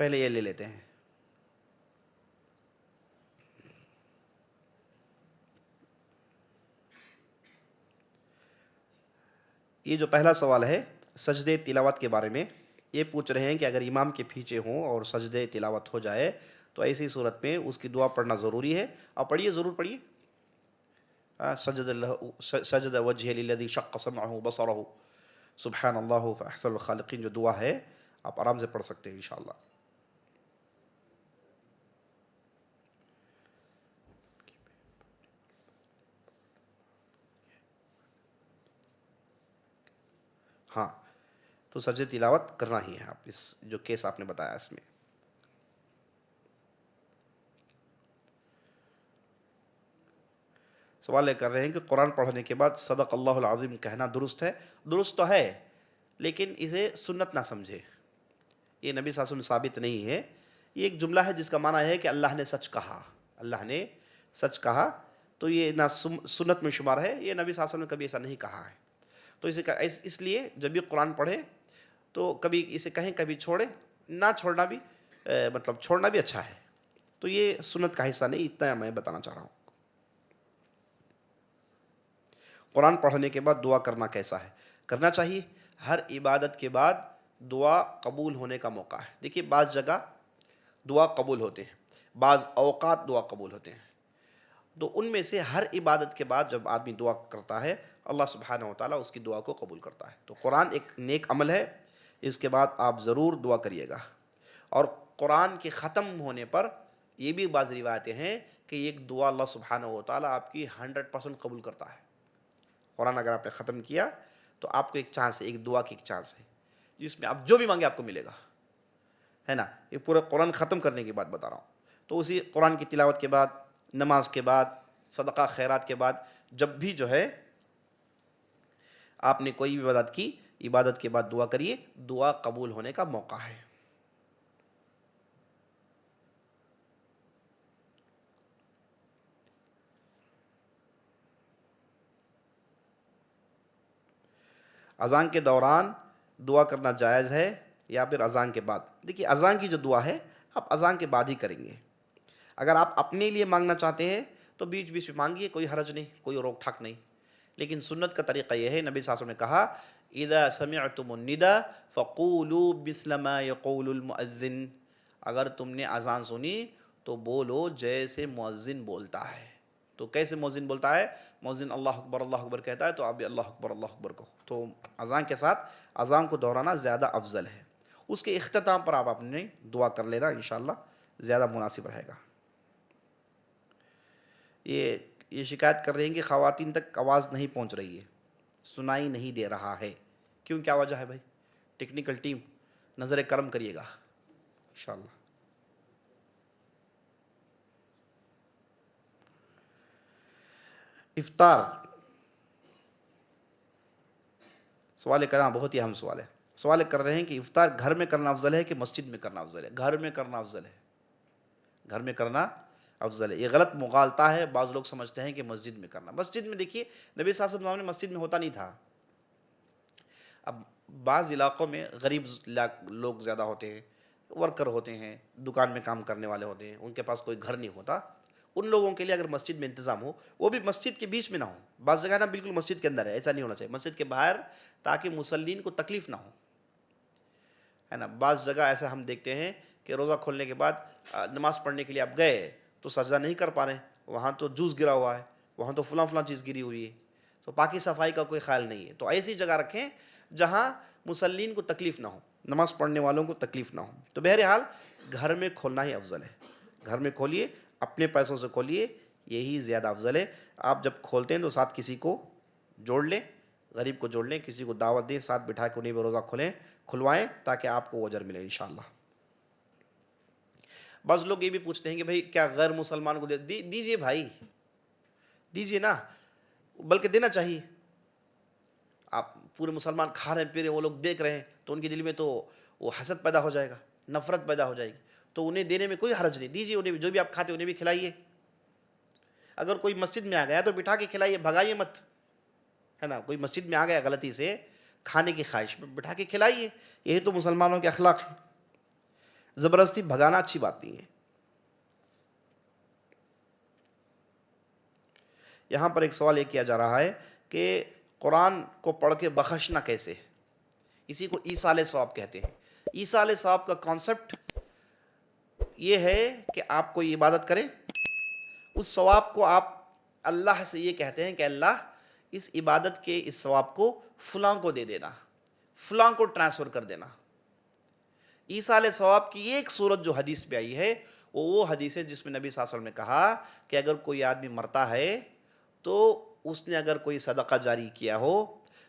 پہلے یہ لے لیتے ہیں. یہ جو پہلا سوال ہے سجدے تلاوت کے بارے میں، یہ پوچھ رہے ہیں کہ اگر امام کے پیچھے ہوں اور سجدے تلاوت ہو جائے تو ایسی صورت میں اس کی دعا پڑھنا ضروری ہے. آپ پڑھیے، ضرور پڑھیے. سجد وجہ للذی شق سمعہ بصرہ سبحان اللہ فاحسن الخالقین، جو دعا ہے آپ آرام سے پڑھ سکتے ہیں انشاءاللہ. ہاں، تو سجدے تلاوت کرنا ہی ہے. آپ اس جو کیس آپ نے بتایا اس میں سوال یہ کر رہے ہیں کہ قرآن پڑھنے کے بعد صدق اللہ العظیم کہنا درست ہے؟ درست تو ہے، لیکن اسے سنت نہ سمجھے. یہ نبی صلی اللہ علیہ وسلم ثابت نہیں ہے. یہ ایک جملہ ہے جس کا معنی ہے کہ اللہ نے سچ کہا، اللہ نے سچ کہا. تو یہ نہ سنت میں شمار ہے، یہ نبی صلی اللہ علیہ وسلم نے کبھی ایسا نہیں کہا ہے. تو اس لیے جب بھی قرآن پڑھے تو کبھی اسے کہیں کبھی چھوڑے، نہ چھوڑنا بھی مطلب چھوڑنا بھی اچھا ہے. تو یہ سنت کا حصہ نہیں، اتنا میں بتانا چاہ رہا ہوں. قرآن پڑھنے کے بعد دعا کرنا کیسا ہے؟ کرنا چاہیے. ہر عبادت کے بعد دعا قبول ہونے کا موقع ہے. دیکھیے، بعض جگہ دعا قبول ہوتے ہیں، بعض اوقات دعا قبول ہوتے ہیں. تو ان میں سے ہر عبادت کے بعد جب آدمی دعا کرتا ہے اللہ سبحانہ و تعالیٰ اس کی دعا کو قبول کرتا ہے. تو قرآن ایک نیک عمل ہے، اس کے بعد آپ ضرور دعا کریے گا. اور قرآن کے ختم ہونے پر یہ بھی بعض روایتیں ہیں کہ ایک دعا اللہ سبحانہ و تعالیٰ آپ کی 100% قبول کرتا ہے. قرآن اگر آپ نے ختم کیا تو آپ کو ایک چانس ہے، ایک دعا کی ایک چانس ہے جس میں آپ جو بھی مانگے آپ کو ملے گا، ہے نا. یہ پورا قرآن ختم کرنے کی بات بتا رہا ہوں. تو اسی قرآن کی تلاوت کے بعد، نماز کے بعد، صدقہ خیرات کے بعد جب بھی جو ہے آپ نے کوئی بھی عبادت کی، عبادت کے بعد دعا کریے، دعا قبول ہونے کا موقع ہے. اذان کے دوران دعا کرنا جائز ہے یا پھر اذان کے بعد؟ دیکھیے، اذان کی جو دعا ہے آپ اذان کے بعد ہی کریں گے. اگر آپ اپنے لیے مانگنا چاہتے ہیں تو بیچ بیچ میں مانگیے، کوئی حرج نہیں، کوئی روک ٹھاک نہیں. لیکن سنت کا طریقہ یہ ہے، نبی صلی اللہ علیہ وسلم نے کہا اذا سمعتم النداء فقولوا مثل ما يقول المؤذن. اگر تم نے اذان سنی تو بولو جیسے مؤذن بولتا ہے. تو کیسے مؤذن بولتا ہے؟ مؤذن اللہ اکبر کہتا ہے تو آپ بھی اللہ اکبر کہو. تو اذان کے ساتھ اذان کو دہرانا زیادہ افضل ہے. اس کے اختتام پر آپ اپنے دعا کر لینا، انشاءاللہ زیادہ مناسب رہے گا. یہ شکایت کر رہے ہیں کہ خواتین تک آواز نہیں پہنچ رہی ہے، سنائی نہیں دے رہا ہے. کیوں، کیا وجہ ہے بھائی؟ ٹیکنیکل ٹیم نظر کرم کریے گا انشاءاللہ. افطار سوال کرنا بہت ہی اہم سوال ہے. سوال کر رہے ہیں کہ افطار گھر میں کرنا افضل ہے کہ مسجد میں کرنا افضل ہے؟ گھر میں کرنا افضل ہے، گھر میں کرنا افضل ہے. یہ غلط مغالطہ ہے، بعض لوگ سمجھتے ہیں کہ مسجد میں کرنا. مسجد میں دیکھیے نبی صلی اللہ علیہ وسلم نے مسجد میں ہوتا نہیں تھا. اب بعض علاقوں میں غریب لوگ زیادہ ہوتے ہیں، ورکر ہوتے ہیں، دکان میں کام کرنے والے ہوتے ہیں، ان کے پاس کوئی گھر نہیں ہوتا. ان لوگوں کے لیے اگر مسجد میں انتظام ہو، وہ بھی مسجد کے بیچ میں نہ ہو. بعض جگہ نا بالکل مسجد کے اندر ہے، ایسا نہیں ہونا چاہیے، مسجد کے باہر، تاکہ مصلین کو تکلیف نہ ہو، ہے نا. بعض جگہ ایسا ہم دیکھتے ہیں کہ روزہ کھولنے کے بعد نماز پڑھنے کے لیے آپ گئے تو سجدہ نہیں کر پا رہے، وہاں تو جوس گرا ہوا ہے، وہاں تو فلاں چیز گری ہوئی ہے، تو پاکی صفائی کا کوئی خیال نہیں ہے. تو ایسی جگہ رکھیں جہاں مصلین کو تکلیف نہ ہو، نماز پڑھنے والوں کو تکلیف نہ ہو. تو بہرحال گھر میں کھولنا ہی افضل ہے. گھر میں کھولیے، اپنے پیسوں سے کھولیے، یہی زیادہ افضل ہے. آپ جب کھولتے ہیں تو ساتھ کسی کو جوڑ لیں، غریب کو جوڑ لیں، کسی کو دعوت دیں، ساتھ بٹھا کے انہیں بھی روزہ کھلوائیں تاکہ آپ کو وہ اجر ملے انشاءاللہ. بعض لوگ یہ بھی پوچھتے ہیں کہ بھائی کیا غیر مسلمان کو دیجیے بھائی، دیجیے نا، بلکہ دینا چاہیے. آپ پورے مسلمان کھا رہے ہیں پی رہے ہیں، وہ لوگ دیکھ رہے ہیں تو ان کے دل میں تو وہ حسد پیدا ہو جائے گا، نفرت پیدا ہو جائے گی. تو انہیں دینے میں کوئی حرج نہیں، دیجیے انہیں بھی، جو بھی آپ کھاتے انہیں بھی کھلائیے. اگر کوئی مسجد میں آ گیا تو بٹھا کے کھلائیے، بھگائیے مت، ہے نا. کوئی مسجد میں آ گیا غلطی سے، کھانے کی خواہش میں، بٹھا کے کھلائیے. یہی تو مسلمانوں کے اخلاق ہیں. زبردستی بھگانا اچھی بات نہیں ہے۔ یہاں پر ایک سوال یہ کیا جا رہا ہے کہ قرآن کو پڑھ کے بخشنا کیسے ہے؟ اسی کو ایصال ثواب کہتے ہیں۔ ایصال ثواب کا کانسیپٹ یہ ہے کہ آپ کوئی عبادت کریں، اس ثواب کو آپ اللہ سے یہ کہتے ہیں کہ اللہ اس عبادت کے اس ثواب کو فلاں کو دے دینا، فلاں کو ٹرانسفر کر دینا۔ ایصال ثواب کی ایک صورت جو حدیث پہ آئی ہے وہ حدیث ہے جس میں نبی صلی اللہ علیہ وسلم نے کہا کہ اگر کوئی آدمی مرتا ہے تو اس نے اگر کوئی صدقہ جاری کیا ہو،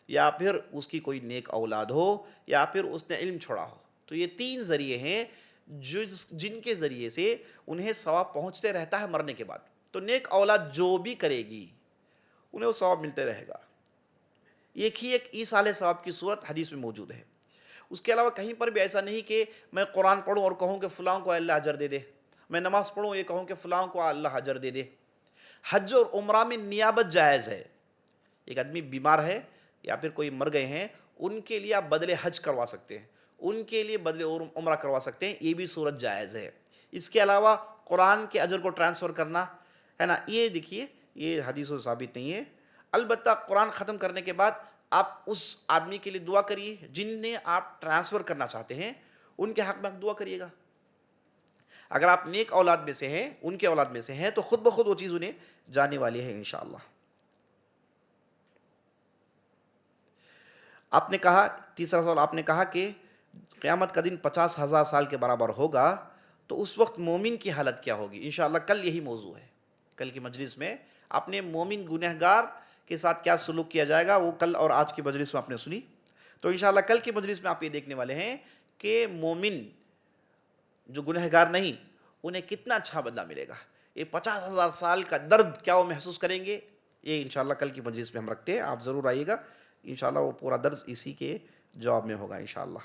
یا پھر اس کی کوئی نیک اولاد ہو، یا پھر اس نے علم چھوڑا ہو، تو یہ 3 ذریعے ہیں جن کے ذریعے سے انہیں ثواب پہنچتے رہتا ہے مرنے کے بعد۔ تو نیک اولاد جو بھی کرے گی انہیں وہ ثواب ملتے رہے گا۔ ایک ہی ایک ایصال ثواب کی صورت حدیث میں موجود ہے۔ اس کے علاوہ کہیں پر بھی ایسا نہیں کہ میں قرآن پڑھوں اور کہوں کہ فلاں کو اللہ اجر دے دے، میں نماز پڑھوں یہ کہوں کہ فلاں کو اللہ اجر دے دے۔ حج اور عمرہ میں نیابت جائز ہے۔ ایک آدمی بیمار ہے یا پھر کوئی مر گئے ہیں، ان کے لیے آپ بدل حج کروا سکتے ہیں، ان کے لیے بدل عمرہ کروا سکتے ہیں، یہ بھی صورت جائز ہے۔ اس کے علاوہ قرآن کے اجر کو ٹرانسفر کرنا ہے نا، یہ دیکھیے یہ حدیثوں سے ثابت نہیں ہے۔ البتہ قرآن ختم کرنے کے بعد آپ اس آدمی کے لیے دعا کریے جنہیں آپ ٹرانسفر کرنا چاہتے ہیں، ان کے حق میں آپ دعا کریے گا۔ اگر آپ نیک اولاد میں سے ہیں، ان کے اولاد میں سے ہیں، تو خود بخود وہ چیز انہیں جانے والی ہے انشاءاللہ۔ آپ نے کہا، تیسرا سوال آپ نے کہا کہ قیامت کا دن 50,000 سال کے برابر ہوگا تو اس وقت مومن کی حالت کیا ہوگی؟ انشاءاللہ کل یہی موضوع ہے۔ کل کی مجلس میں اپنے مومن گنہگار کے ساتھ کیا سلوک کیا جائے گا وہ کل اور آج کی مجلس میں آپ نے سنی۔ تو انشاءاللہ کل کی مجلس میں آپ یہ دیکھنے والے ہیں کہ مومن جو گنہگار نہیں انہیں کتنا اچھا بدلہ ملے گا، یہ 50,000 سال کا درد کیا وہ محسوس کریں گے، یہ انشاءاللہ کل کی مجلس میں ہم رکھتے ہیں۔ آپ ضرور آئیے گا، انشاءاللہ وہ پورا درس اسی کے جواب میں ہوگا انشاءاللہ۔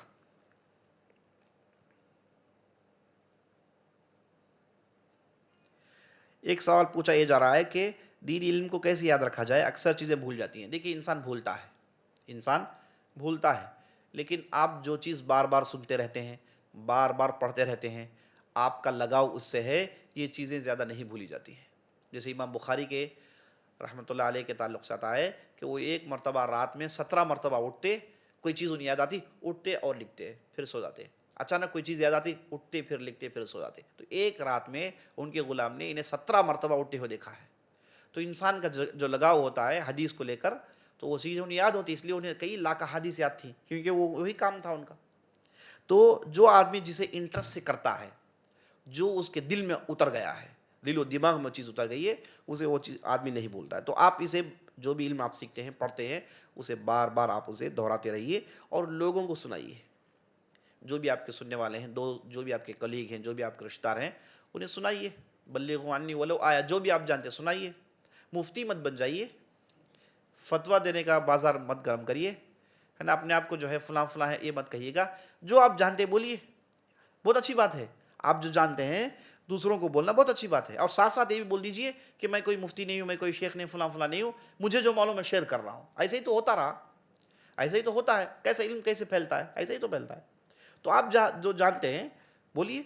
ایک سوال پوچھا یہ جا رہا ہے کہ دینی علم کو کیسے یاد رکھا جائے، اکثر چیزیں بھول جاتی ہیں۔ دیکھیے انسان بھولتا ہے، لیکن آپ جو چیز بار بار سنتے رہتے ہیں، بار بار پڑھتے رہتے ہیں، آپ کا لگاؤ اس سے ہے، یہ چیزیں زیادہ نہیں بھولی جاتی ہیں۔ جیسے امام بخاری کے رحمۃ اللہ علیہ کے تعلق سے آتا ہے کہ وہ ایک مرتبہ رات میں 17 مرتبہ اٹھتے، کوئی چیز انہیں یاد آتی اٹھتے اور لکھتے پھر سو جاتے، اچانک کوئی چیز یاد آتی اٹھتے پھر لکھتے پھر سو جاتے۔ تو ایک رات میں ان کے غلام نے انہیں 17 مرتبہ اٹھتے ہوئے دیکھا ہے۔ تو انسان کا جو لگاؤ ہوتا ہے حدیث کو لے کر، تو وہ چیزیں انہیں یاد ہوتی، اس لیے انہیں کئی لاکھ حدیث یاد تھیں، کیونکہ وہ وہی کام تھا ان کا۔ تو جو آدمی جسے انٹرسٹ سے کرتا ہے، جو اس کے دل میں اتر گیا ہے، دل و دماغ میں چیز اتر گئی ہے، اسے وہ چیز آدمی نہیں بھولتا ہے۔ تو آپ اسے جو بھی علم آپ سیکھتے ہیں پڑھتے ہیں اسے بار بار آپ اسے دہراتے رہیے اور لوگوں کو سنائیے۔ جو بھی آپ کے سننے والے ہیں، جو بھی آپ کے کلیگ ہیں، جو بھی آپ کے رشتہ دار ہیں، انہیں سنائیے۔ بلغوا عنی ولو آیا، جو بھی آپ جانتے ہیں سنائیے۔ مفتی مت بن جائیے، فتویٰ دینے کا بازار مت گرم کریے، ہے نا، اپنے آپ کو جو ہے فلاں فلاں ہے یہ مت کہیے گا۔ جو آپ جانتے بولیے، بہت اچھی بات ہے۔ آپ جو جانتے ہیں دوسروں کو بولنا بہت اچھی بات ہے، اور ساتھ ساتھ یہ بھی بول دیجئے کہ میں کوئی مفتی نہیں ہوں، میں کوئی شیخ نہیں، فلاں فلاں نہیں ہوں، مجھے جو معلوم ہے شیئر کر رہا ہوں۔ ایسے ہی تو ہوتا رہا، ایسے ہی تو ہوتا ہے۔ کیسا علم کیسے پھیلتا ہے؟ ایسے ہی تو پھیلتا ہے۔ تو آپ جو جانتے ہیں بولیے،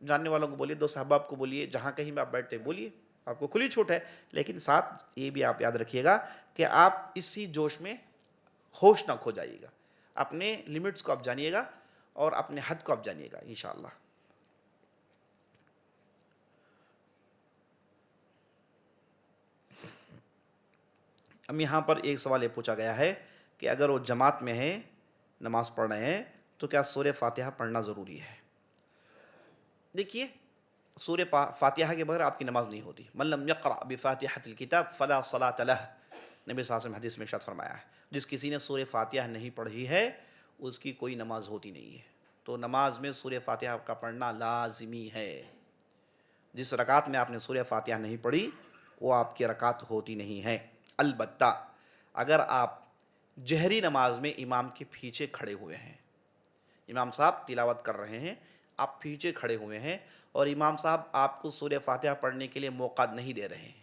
جاننے والوں کو بولیے، دوست احباب کو بولیے، جہاں کہیں بھی آپ بیٹھتے ہیں بولیے، آپ کو کھلی چھوٹ ہے۔ لیکن ساتھ یہ بھی آپ یاد رکھیے گا کہ آپ اسی جوش میں ہوش نہ کھو جائیے گا، اپنے لیمٹس کو آپ جانیے گا اور اپنے حد کو آپ جانیے گا انشاءاللہ۔ اب یہاں پر ایک سوال یہ پوچھا گیا ہے کہ اگر وہ جماعت میں ہے، نماز پڑھ رہے ہیں، تو کیا سورہ فاتحہ پڑھنا ضروری ہے؟ دیکھیے سورہ فاتحہ کے بغیر آپ کی نماز نہیں ہوتی۔ من لم یقرأ بفاتحۃ الکتاب فلا صلاۃ لہ، نبی صلی اللہ علیہ وسلم حدیث میں ارشاد فرمایا ہے، جس کسی نے سورہ فاتحہ نہیں پڑھی ہے اس کی کوئی نماز ہوتی نہیں ہے۔ تو نماز میں سورہ فاتحہ کا پڑھنا لازمی ہے۔ جس رکعت میں آپ نے سورہ فاتحہ نہیں پڑھی وہ آپ کی رکعت ہوتی نہیں ہے۔ البتہ اگر آپ جہری نماز میں امام کے پیچھے کھڑے ہوئے ہیں، امام صاحب تلاوت کر رہے ہیں، آپ پیچھے کھڑے ہوئے ہیں اور امام صاحب آپ کو سورہ فاتحہ پڑھنے کے لیے موقع نہیں دے رہے ہیں،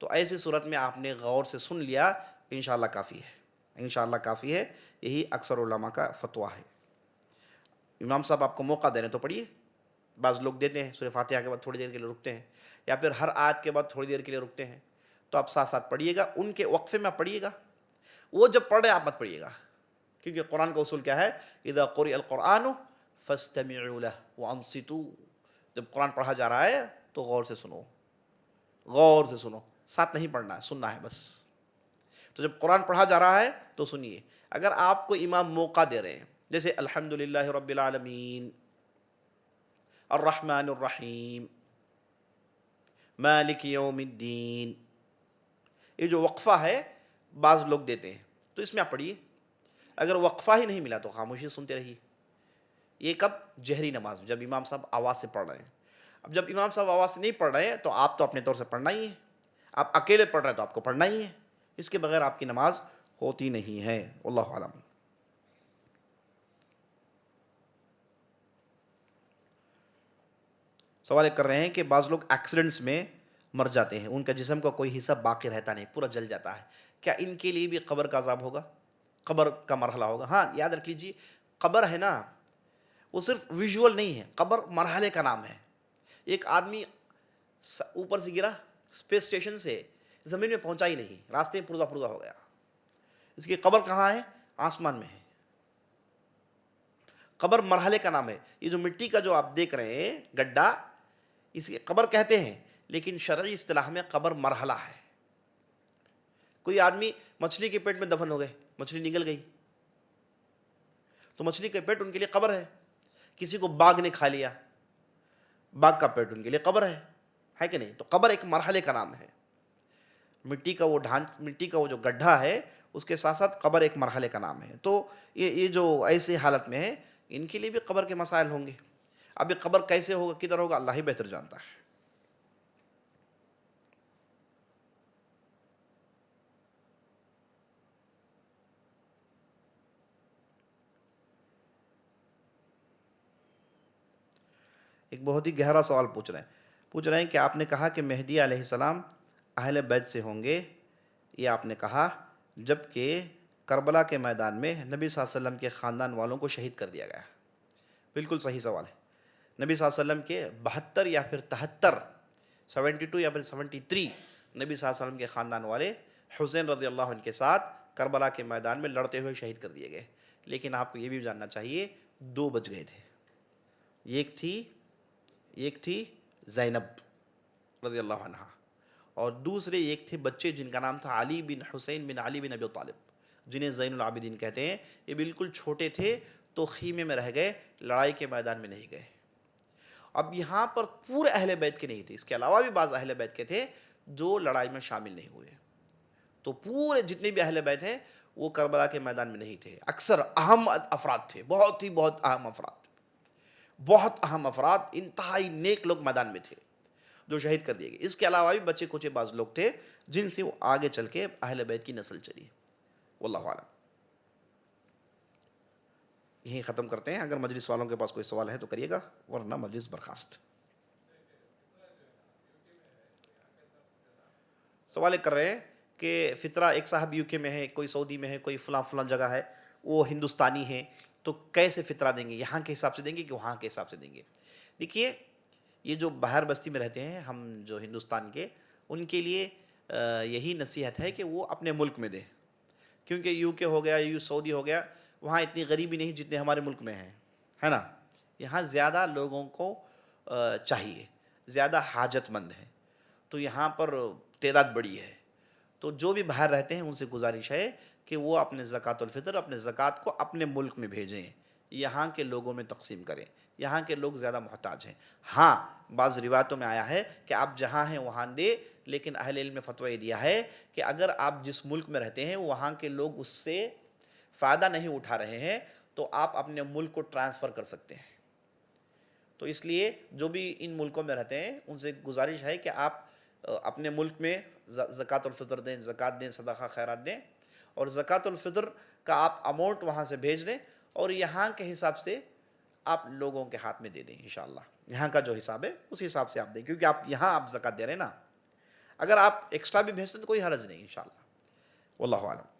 تو ایسی صورت میں آپ نے غور سے سن لیا، انشاءاللہ کافی ہے، انشاءاللہ کافی ہے۔ یہی اکثر علماء کا فتویٰ ہے۔ امام صاحب آپ کو موقع دے رہے ہیں تو پڑھیے، بعض لوگ دیتے ہیں سورہ فاتحہ کے بعد تھوڑی دیر کے لیے رکتے ہیں، یا پھر ہر آیت کے بعد تھوڑی دیر کے لیے رکتے ہیں، تو آپ ساتھ ساتھ پڑھیے گا، ان کے وقفے میں پڑھیے گا، وہ جب پڑھے آپ مت پڑھیے گا، کیونکہ قرآن کا اصول کیا ہے، اذا قرئ القرآن فاستمعوا له وانصتوا، جب قرآن پڑھا جا رہا ہے تو غور سے سنو، غور سے سنو، ساتھ نہیں پڑھنا ہے، سننا ہے بس۔ تو جب قرآن پڑھا جا رہا ہے تو سنیے، اگر آپ کو امام موقع دے رہے ہیں جیسے الحمدللہ رب العالمین الرحمن الرحیم مالک یوم الدین، یہ جو وقفہ ہے بعض لوگ دیتے ہیں، تو اس میں آپ پڑھیے، اگر وقفہ ہی نہیں ملا تو خاموشی سنتے رہیے۔ یہ کب؟ جہری نماز میں، جب امام صاحب آواز سے پڑھ رہے ہیں۔ اب جب امام صاحب آواز سے نہیں پڑھ رہے ہیں تو آپ تو اپنے طور سے پڑھنا ہی ہے، آپ اکیلے پڑھ رہے ہیں تو آپ کو پڑھنا ہی ہے، اس کے بغیر آپ کی نماز ہوتی نہیں ہے، واللہ اعلم۔ سوال کر رہے ہیں کہ بعض لوگ ایکسیڈنٹس میں مر جاتے ہیں، ان کا جسم کا کوئی حصہ باقی رہتا نہیں، پورا جل جاتا ہے، کیا ان کے لیے بھی قبر کا عذاب ہوگا، قبر کا مرحلہ ہوگا؟ ہاں، یاد رکھ لیجیے، قبر ہے نا، وہ صرف ویژول نہیں ہے، قبر مرحلے کا نام ہے۔ ایک آدمی اوپر سے گرا اسپیس اسٹیشن سے، زمین میں پہنچا ہی نہیں، راستے میں پرزا پرزا ہو گیا، اس کی قبر کہاں ہے؟ آسمان میں ہے۔ قبر مرحلے کا نام ہے، یہ جو مٹی کا جو آپ دیکھ رہے ہیں گڈھا، اس کی قبر کہتے ہیں، لیکن شرعی اصطلاح میں قبر مرحلہ ہے۔ کوئی آدمی مچھلی کے پیٹ میں دفن ہو گئے، مچھلی نگل گئی تو مچھلی کے پیٹ ان کے لیے قبر ہے۔ کسی کو باغ نے کھا لیا، باغ کا پیٹ ان کے لیے قبر ہے کہ نہیں؟ تو قبر ایک مرحلے کا نام ہے، مٹی کا وہ مٹی کا وہ جو گڈھا ہے اس کے ساتھ ساتھ قبر ایک مرحلے کا نام ہے۔ تو یہ جو ایسے حالت میں ہے ان کے لیے بھی قبر کے مسائل ہوں گے۔ اب یہ قبر کیسے ہوگا، کدھر ہوگا، اللہ ہی بہتر جانتا ہے۔ ایک بہت ہی گہرا سوال پوچھ رہے ہیں کہ آپ نے کہا کہ مہدی علیہ السلام اہل بیت سے ہوں گے، یہ آپ نے کہا جبکہ کربلا کے میدان میں نبی صلی اللہ علیہ وسلم کے خاندان والوں کو شہید کر دیا گیا۔ بالکل صحیح سوال ہے۔ نبی صلی اللہ علیہ وسلم کے 72 یا پھر 73، 72 یا پھر 73 نبی صلی اللہ علیہ وسلم کے خاندان والے حسین رضی اللہ عنہ کے ساتھ کربلا کے میدان میں لڑتے ہوئے شہید کر دیے گئے، لیکن آپ کو یہ بھی جاننا چاہیے 2 بچ گئے تھے، ایک تھی زینب رضی اللہ عنہ، اور دوسرے ایک تھے بچے جن کا نام تھا علی بن حسین بن علی بن ابی طالب، جنہیں زین العابدین کہتے ہیں۔ یہ بالکل چھوٹے تھے تو خیمے میں رہ گئے، لڑائی کے میدان میں نہیں گئے۔ اب یہاں پر پورے اہل بیت کے نہیں تھے، اس کے علاوہ بھی بعض اہل بیت کے تھے جو لڑائی میں شامل نہیں ہوئے، تو پورے جتنے بھی اہل بیت ہیں وہ کربلا کے میدان میں نہیں تھے۔ اکثر اہم افراد تھے، بہت اہم افراد، بہت اہم افراد، انتہائی نیک لوگ میدان میں تھے جو شہید کر دیے گئے۔ اس کے علاوہ بھی بچے کچے بعض لوگ تھے جن سے وہ آگے چل کے اہل بیت کی نسل چلی، واللہ اعلم۔ یہیں ختم کرتے ہیں، اگر مجلس والوں کے پاس کوئی سوال ہے تو کریے گا، ورنہ مجلس برخاست۔ سوال کر رہے ہیں کہ فطرہ ایک صاحب یو کے میں ہے، کوئی سعودی میں ہے، کوئی فلاں فلاں جگہ ہے، وہ ہندوستانی ہیں، تو کیسے فطرہ دیں گے، یہاں کے حساب سے دیں گے کہ وہاں کے حساب سے دیں گے؟ دیکھیے، یہ جو باہر بستی میں رہتے ہیں ہم جو ہندوستان کے، ان کے لیے یہی نصیحت ہے کہ وہ اپنے ملک میں دیں، کیونکہ یو کے ہو گیا، سعودی ہو گیا، وہاں اتنی غریبی نہیں جتنے ہمارے ملک میں ہیں، ہے نا؟ یہاں زیادہ لوگوں کو چاہیے، زیادہ حاجت مند ہیں، تو یہاں پر تعداد بڑی ہے، تو جو بھی باہر رہتے ہیں ان سے گزارش ہے کہ وہ اپنے زکوٰۃ الفطر، اپنے زکوٰۃ کو اپنے ملک میں بھیجیں، یہاں کے لوگوں میں تقسیم کریں، یہاں کے لوگ زیادہ محتاج ہیں۔ ہاں، بعض روایتوں میں آیا ہے کہ آپ جہاں ہیں وہاں دے، لیکن اہل علم نے فتویٰ یہ دیا ہے کہ اگر آپ جس ملک میں رہتے ہیں وہاں کے لوگ اس سے فائدہ نہیں اٹھا رہے ہیں تو آپ اپنے ملک کو ٹرانسفر کر سکتے ہیں۔ تو اس لیے جو بھی ان ملکوں میں رہتے ہیں ان سے گزارش ہے کہ آپ اپنے ملک میں زکوٰۃ الفطر دیں، زکوٰۃ دیں، صدقہ خیرات دیں، اور زکوٰۃ الفطر کا آپ اماؤنٹ وہاں سے بھیج دیں اور یہاں کے حساب سے آپ لوگوں کے ہاتھ میں دے دیں انشاءاللہ، یہاں کا جو حساب ہے اس حساب سے آپ دیں، کیونکہ آپ یہاں آپ زکوٰۃ دے رہے ہیں نا، اگر آپ ایکسٹرا بھی بھیجتے ہیں تو کوئی حرج نہیں انشاءاللہ، واللہ اعلم۔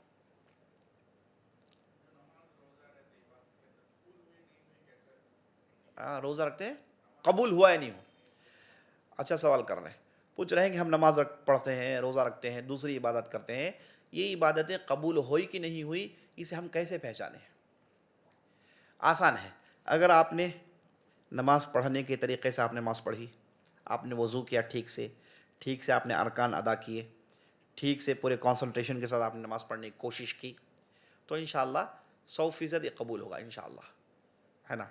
روزہ رکھتے ہیں قبول ہوا یا نہیں ہوا. اچھا سوال کر رہے ہیں, پوچھ رہے ہیں کہ ہم نماز پڑھتے ہیں, روزہ رکھتے ہیں, دوسری عبادت کرتے ہیں, یہ عبادتیں قبول ہوئی کہ نہیں ہوئی, اسے ہم کیسے پہچانیں؟ آسان ہے. اگر آپ نے نماز پڑھنے کے طریقے سے آپ نے نماز پڑھی, آپ نے وضو کیا ٹھیک سے آپ نے ارکان ادا کیے, ٹھیک سے پورے کانسنٹریشن کے ساتھ آپ نے نماز پڑھنے کی کوشش کی, تو انشاءاللہ 100% یہ قبول ہوگا انشاءاللہ, ہے نا.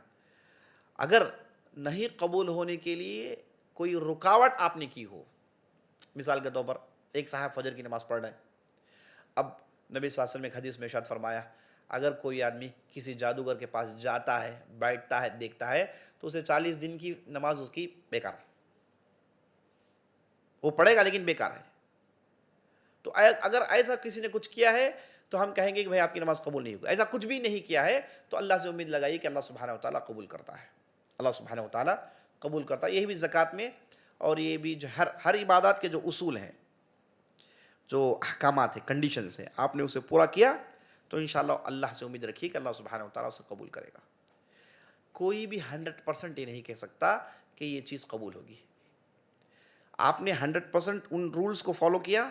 اگر نہیں قبول ہونے کے لیے کوئی رکاوٹ آپ نے کی ہو, مثال کے طور پر ایک صاحب فجر کی نماز پڑھ رہے ہیں, اب نبی صلی اللہ علیہ وسلم نے ایک حدیث میں ارشاد فرمایا اگر کوئی آدمی کسی جادوگر کے پاس جاتا ہے, بیٹھتا ہے, دیکھتا ہے, تو اسے 40 دن کی نماز اس کی بیکار, وہ پڑھے گا لیکن بیکار ہے. تو اگر ایسا کسی نے کچھ کیا ہے تو ہم کہیں گے کہ بھائی آپ کی نماز قبول نہیں ہوگی. ایسا کچھ بھی نہیں کیا ہے تو اللہ سے امید لگائیے کہ اللہ سبحانہ وتعالیٰ قبول کرتا ہے, اللہ سبحانہ وتعالیٰ قبول کرتا ہے. یہی بھی زکوٰۃ میں, اور یہ بھی جو ہر عبادات کے جو اصول ہیں, جو احکامات ہیں, کنڈیشنز ہیں, آپ نے اسے پورا کیا تو انشاءاللہ اللہ سے امید رکھیے کہ اللہ سبحانہ وتعالیٰ اسے قبول کرے گا. کوئی بھی 100% یہ نہیں کہہ سکتا کہ یہ چیز قبول ہوگی. آپ نے 100% ان رولز کو فالو کیا,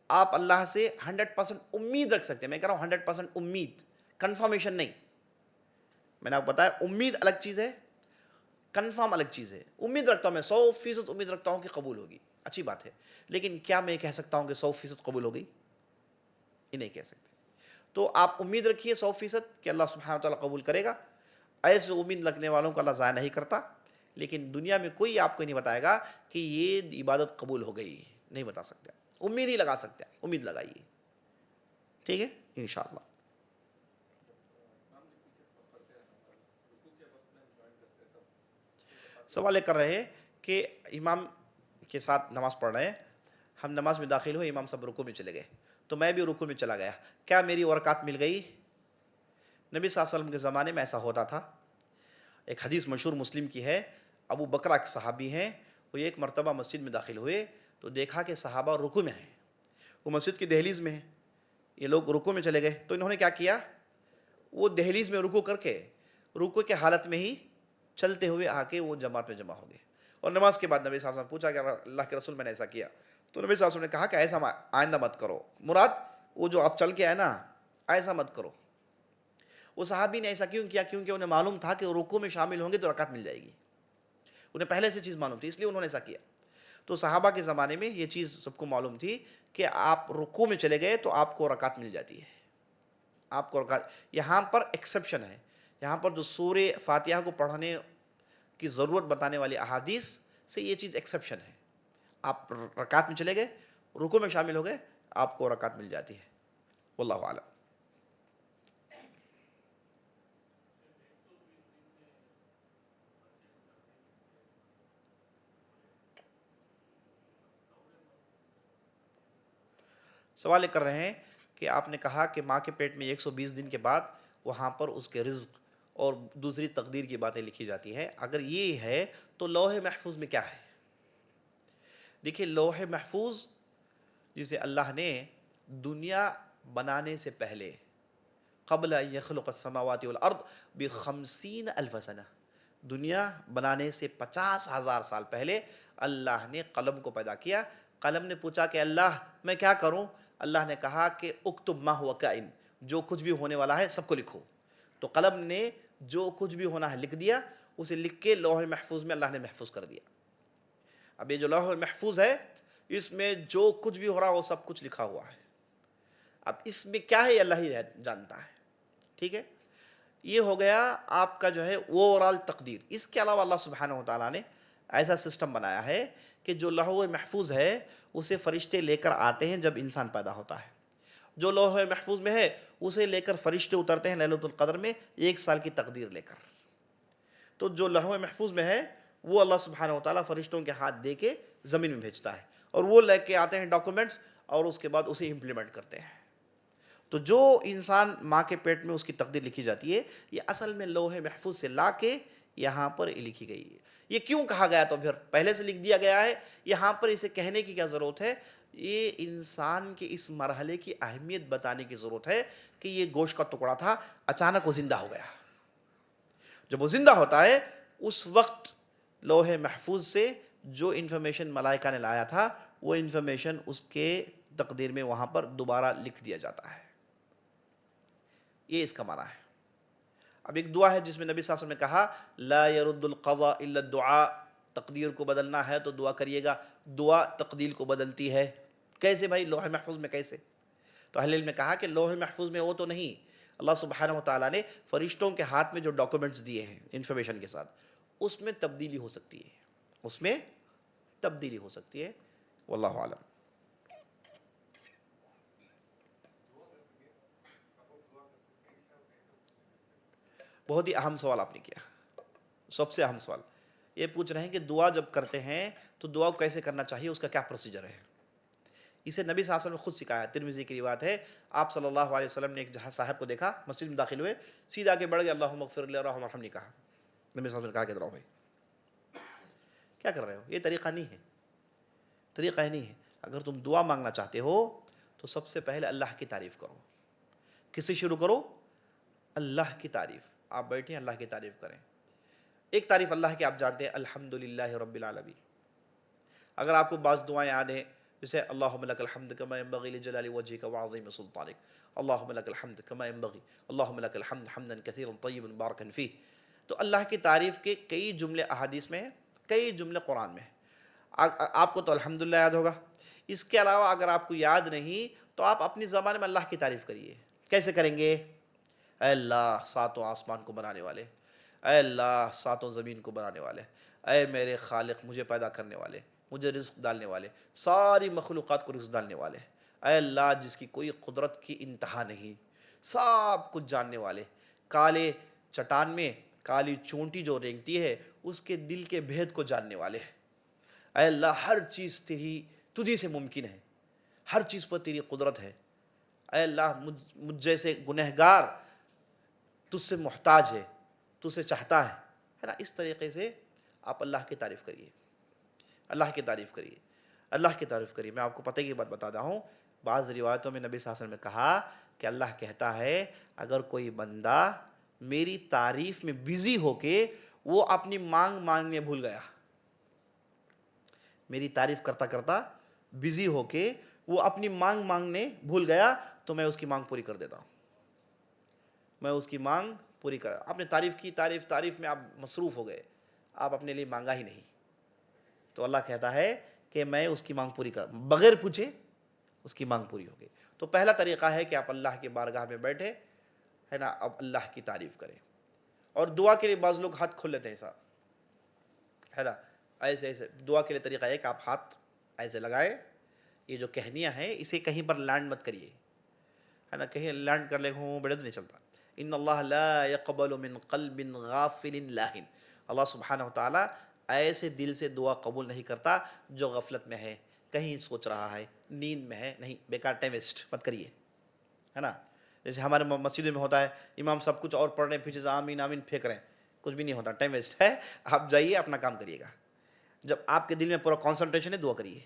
آپ اللہ سے 100% امید رکھ سکتے ہیں. میں کہہ رہا ہوں 100% امید, کنفرمیشن نہیں. میں نے آپ کو بتایا امید الگ چیز ہے, کنفرم الگ چیز ہے. امید رکھتا ہوں میں, 100% امید رکھتا ہوں کہ قبول ہوگی, اچھی بات ہے, لیکن کیا میں کہہ سکتا ہوں کہ 100% قبول ہوگی؟ یہ نہیں کہہ سکتے. تو آپ امید رکھیے 100% کہ اللہ سبحانہ وتعالیٰ قبول کرے گا. ایسے امید رکھنے والوں کو اللہ ضائع نہیں کرتا, لیکن دنیا میں کوئی آپ کو نہیں بتائے گا کہ یہ عبادت قبول ہو گئی, نہیں بتا سکتے. امید ہی لگا سکتے ہیں, امید لگائیے, ٹھیک ہے انشاءاللہ. سوال یہ کر رہے ہیں کہ امام کے ساتھ نماز پڑھ رہے ہیں, ہم نماز میں داخل ہوئے, امام صاحب رکوع میں چلے گئے, تو میں بھی رکوع میں چلا گیا, کیا میری رکعت مل گئی؟ نبی صلی اللہ علیہ وسلم کے زمانے میں ایسا ہوتا تھا. ایک حدیث مشہور مسلم کی ہے, ابو بکر ایک صحابی ہیں, وہ ایک مرتبہ مسجد میں داخل ہوئے تو دیکھا کہ صحابہ رکوع میں ہیں, وہ مسجد کی دہلیز میں ہیں, یہ لوگ رکوع میں چلے گئے. تو انہوں نے کیا کیا, وہ دہلیز میں رکوع کر کے رکوع کے حالت میں ہی چلتے ہوئے آ کے وہ جماعت میں جمع ہو گئے. اور نماز کے بعد نبی صلی اللہ علیہ وسلم پوچھا کہ اللہ کے رسول میں نے ایسا کیا, تو نبی صلی اللہ علیہ وسلم نے کہا کہ ایسا آئندہ مت کرو, مراد وہ جو آپ چل کے آئے نا ایسا مت کرو. وہ صحابی نے ایسا کیوں کیا؟ کیونکہ انہیں معلوم تھا کہ رکوع میں شامل ہوں گے تو رکعت مل جائے گی, انہیں پہلے سے چیز معلوم تھی, اس لیے انہوں نے ایسا کیا. تو صحابہ کے زمانے میں یہ چیز سب کو معلوم تھی کہ آپ رکوع میں چلے گئے تو آپ کو رکعت مل جاتی ہے, آپ کو رکعت. یہاں پر ایکسیپشن ہے, یہاں پر جو سورہ فاتحہ کو پڑھنے کی ضرورت بتانے والی احادیث سے یہ چیز ایکسیپشن ہے. آپ رکعت میں چلے گئے, رکوع میں شامل ہو گئے, آپ کو رکعت مل جاتی ہے. واللہ اعلم. سوال یہ کر رہے ہیں کہ آپ نے کہا کہ ماں کے پیٹ میں 120 دن کے بعد وہاں پر اس کے رزق اور دوسری تقدیر کی باتیں لکھی جاتی ہیں. اگر یہ ہے تو لوح محفوظ میں کیا ہے؟ دیکھیے لوح محفوظ جسے اللہ نے دنیا بنانے سے پہلے قبل ان یخلق السماوات والارض ب50,000 سنہ, دنیا بنانے سے 50,000 سال پہلے اللہ نے قلم کو پیدا کیا. قلم نے پوچھا کہ اللہ میں کیا کروں؟ اللہ نے کہا کہ اکتب ما هو کائن, جو کچھ بھی ہونے والا ہے سب کو لکھو. تو قلم نے جو کچھ بھی ہونا ہے لکھ دیا, اسے لکھ کے لوح محفوظ میں اللہ نے محفوظ کر دیا. اب یہ جو لوح محفوظ ہے اس میں جو کچھ بھی ہو رہا وہ سب کچھ لکھا ہوا ہے. اب اس میں کیا ہے یہ اللہ ہی جانتا ہے, ٹھیک ہے. یہ ہو گیا آپ کا جو ہے اوورال تقدیر. اس کے علاوہ اللہ سبحانہ وتعالیٰ نے ایسا سسٹم بنایا ہے کہ جو لوح محفوظ ہے اسے فرشتے لے کر آتے ہیں جب انسان پیدا ہوتا ہے. جو لوح محفوظ میں ہے اسے لے کر فرشتے اترتے ہیں لیلۃ القدر میں 1 سال کی تقدیر لے کر. تو جو لوح محفوظ میں ہے وہ اللہ سبحانہ وتعالیٰ فرشتوں کے ہاتھ دے کے زمین میں بھیجتا ہے, اور وہ لے کے آتے ہیں ڈاکومنٹس, اور اس کے بعد اسے امپلیمنٹ کرتے ہیں. تو جو انسان ماں کے پیٹ میں اس کی تقدیر لکھی جاتی ہے یہ اصل میں لوح محفوظ سے لا کے یہاں پر لکھی گئی ہے. یہ کیوں کہا گیا؟ تو پھر پہلے سے لکھ دیا گیا ہے, یہاں پر اسے کہنے کی کیا ضرورت ہے؟ یہ انسان کے اس مرحلے کی اہمیت بتانے کی ضرورت ہے کہ یہ گوشت کا ٹکڑا تھا, اچانک وہ زندہ ہو گیا. جب وہ زندہ ہوتا ہے اس وقت لوح محفوظ سے جو انفارمیشن ملائکہ نے لایا تھا وہ انفارمیشن اس کے تقدیر میں وہاں پر دوبارہ لکھ دیا جاتا ہے. یہ اس کا معنی ہے. اب ایک دعا ہے جس میں نبی صلی اللہ علیہ وسلم نے کہا لا يرد القضاء الا الدعاء، تقدیر کو بدلنا ہے تو دعا کریے گا. دعا تقدیر کو بدلتی ہے. کیسے بھائی؟ لوح محفوظ میں کیسے؟ تو اہل علم نے کہا کہ لوح محفوظ میں وہ تو نہیں، اللہ سبحانہ و تعالیٰ نے فرشتوں کے ہاتھ میں جو ڈاکومنٹس دیے ہیں انفارمیشن کے ساتھ، اس میں تبدیلی ہو سکتی ہے، اس میں تبدیلی ہو سکتی ہے. واللہ عالم. بہت ہی اہم سوال آپ نے کیا، سب سے اہم سوال. یہ پوچھ رہے ہیں کہ دعا جب کرتے ہیں تو دعا کو کیسے کرنا چاہیے، اس کا کیا پروسیجر ہے. اسے نبی صلی اللہ علیہ وسلم نے خود سکھایا. ترمذی کی روایت ہے، آپ صلی اللہ علیہ وسلم نے ایک صاحب کو دیکھا مسجد میں داخل ہوئے، سیدھا آگے بڑھ گئے اللہم اغفر لی اللہم ارحمنی کہا. نبی صلی اللہ علیہ وسلم نے کہا کہ ادھر آؤ بھائی، کیا کر رہے ہو؟ یہ طریقہ نہیں ہے، طریقہ ہی نہیں ہے. اگر تم دعا مانگنا چاہتے ہو تو سب سے پہلے اللہ کی تعریف کرو. کس سے شروع کرو؟ اللہ کی تعریف. آپ بیٹھیں اللہ کی تعریف کریں. ایک تعریف اللہ کی آپ جانتے ہیں، الحمدللہ رب العالمین. اگر آپ کو بعض دعائیں یاد ہیں جیسے اللہم لک الحمد کما ینبغی لجلال وجہک وعظیم سلطانک، اللہم لک الحمد کما ینبغی، اللہم لک الحمد حمدا کثیرا طیبا مبارکا فیہ، تو اللہ کی تعریف کے کئی جملے احادیث میں ہیں، کئی جملے قرآن میں ہیں. آپ کو تو الحمدللہ یاد ہوگا. اس کے علاوہ اگر آپ کو یاد نہیں تو آپ اپنی زبان میں اللہ کی تعریف کریے. کیسے کریں گے؟ اے اللہ ساتوں آسمان کو بنانے والے، اے اللہ ساتوں زمین کو بنانے والے، اے میرے خالق مجھے پیدا کرنے والے، مجھے رزق ڈالنے والے، ساری مخلوقات کو رزق ڈالنے والے، اے اللہ جس کی کوئی قدرت کی انتہا نہیں، سب کچھ جاننے والے، کالے چٹان میں کالی چونٹی جو رینگتی ہے اس کے دل کے بھید کو جاننے والے. اے اللہ ہر چیز تجھی سے ممکن ہے، ہر چیز پر تیری قدرت ہے. اے اللہ مجھ جیسے گنہگار تجھ سے محتاج ہے، تجھ سے چاہتا ہے نا. اس طریقے سے آپ اللہ کی تعریف کریے، اللہ کی تعریف کریے، اللہ کی تعریف کریے. میں آپ کو پتہ کی بات بتا رہا ہوں، بعض روایتوں میں نبی صلی اللہ علیہ وسلم نے کہا کہ اللہ کہتا ہے اگر کوئی بندہ میری تعریف میں بزی ہو کے وہ اپنی مانگ مانگنے بھول گیا، میری تعریف کرتا کرتا بزی ہو کے وہ اپنی مانگ مانگنے بھول گیا تو میں اس کی مانگ پوری کر دیتا ہوں. میں اس کی مانگ پوری کر. آپ نے تعریف کی، تعریف میں آپ مصروف ہو گئے، آپ اپنے لیے مانگا ہی نہیں، تو اللہ کہتا ہے کہ میں اس کی مانگ پوری کر، بغیر پوچھے اس کی مانگ پوری ہو گئی. تو پہلا طریقہ ہے کہ آپ اللہ کے بارگاہ میں بیٹھے ہے نا، اب اللہ کی تعریف کریں. اور دعا کے لیے بعض لوگ ہاتھ کھول لیتے ہیں صاحب ہے نا، ایسے ایسے. دعا کے لیے طریقہ ہے کہ آپ ہاتھ ایسے لگائے، یہ جو کہنیاں ہیں اسے کہیں پر لینڈ مت کریے ہے نا، کہیں لینڈ کر لے ہوں بڑے تو نہیں چلتا. ان اللہ لا يقبل من قلب غافل لاہن، اللہ سبحانہ و تعالیٰ ایسے دل سے دعا قبول نہیں کرتا جو غفلت میں ہے، کہیں سوچ رہا ہے، نیند میں ہے. نہیں، بیکار ٹائم ویسٹ مت کریے ہے نا. جیسے ہمارے مسجد میں ہوتا ہے، امام صاحب کچھ اور پڑھ رہے ہیں، پیچھے سے آمین آمین پھینک رہے ہیں، کچھ بھی نہیں ہوتا، ٹائم ویسٹ ہے. آپ جائیے اپنا کام کریے گا. جب آپ کے دل میں پورا کانسنٹریشن ہے دعا کریے.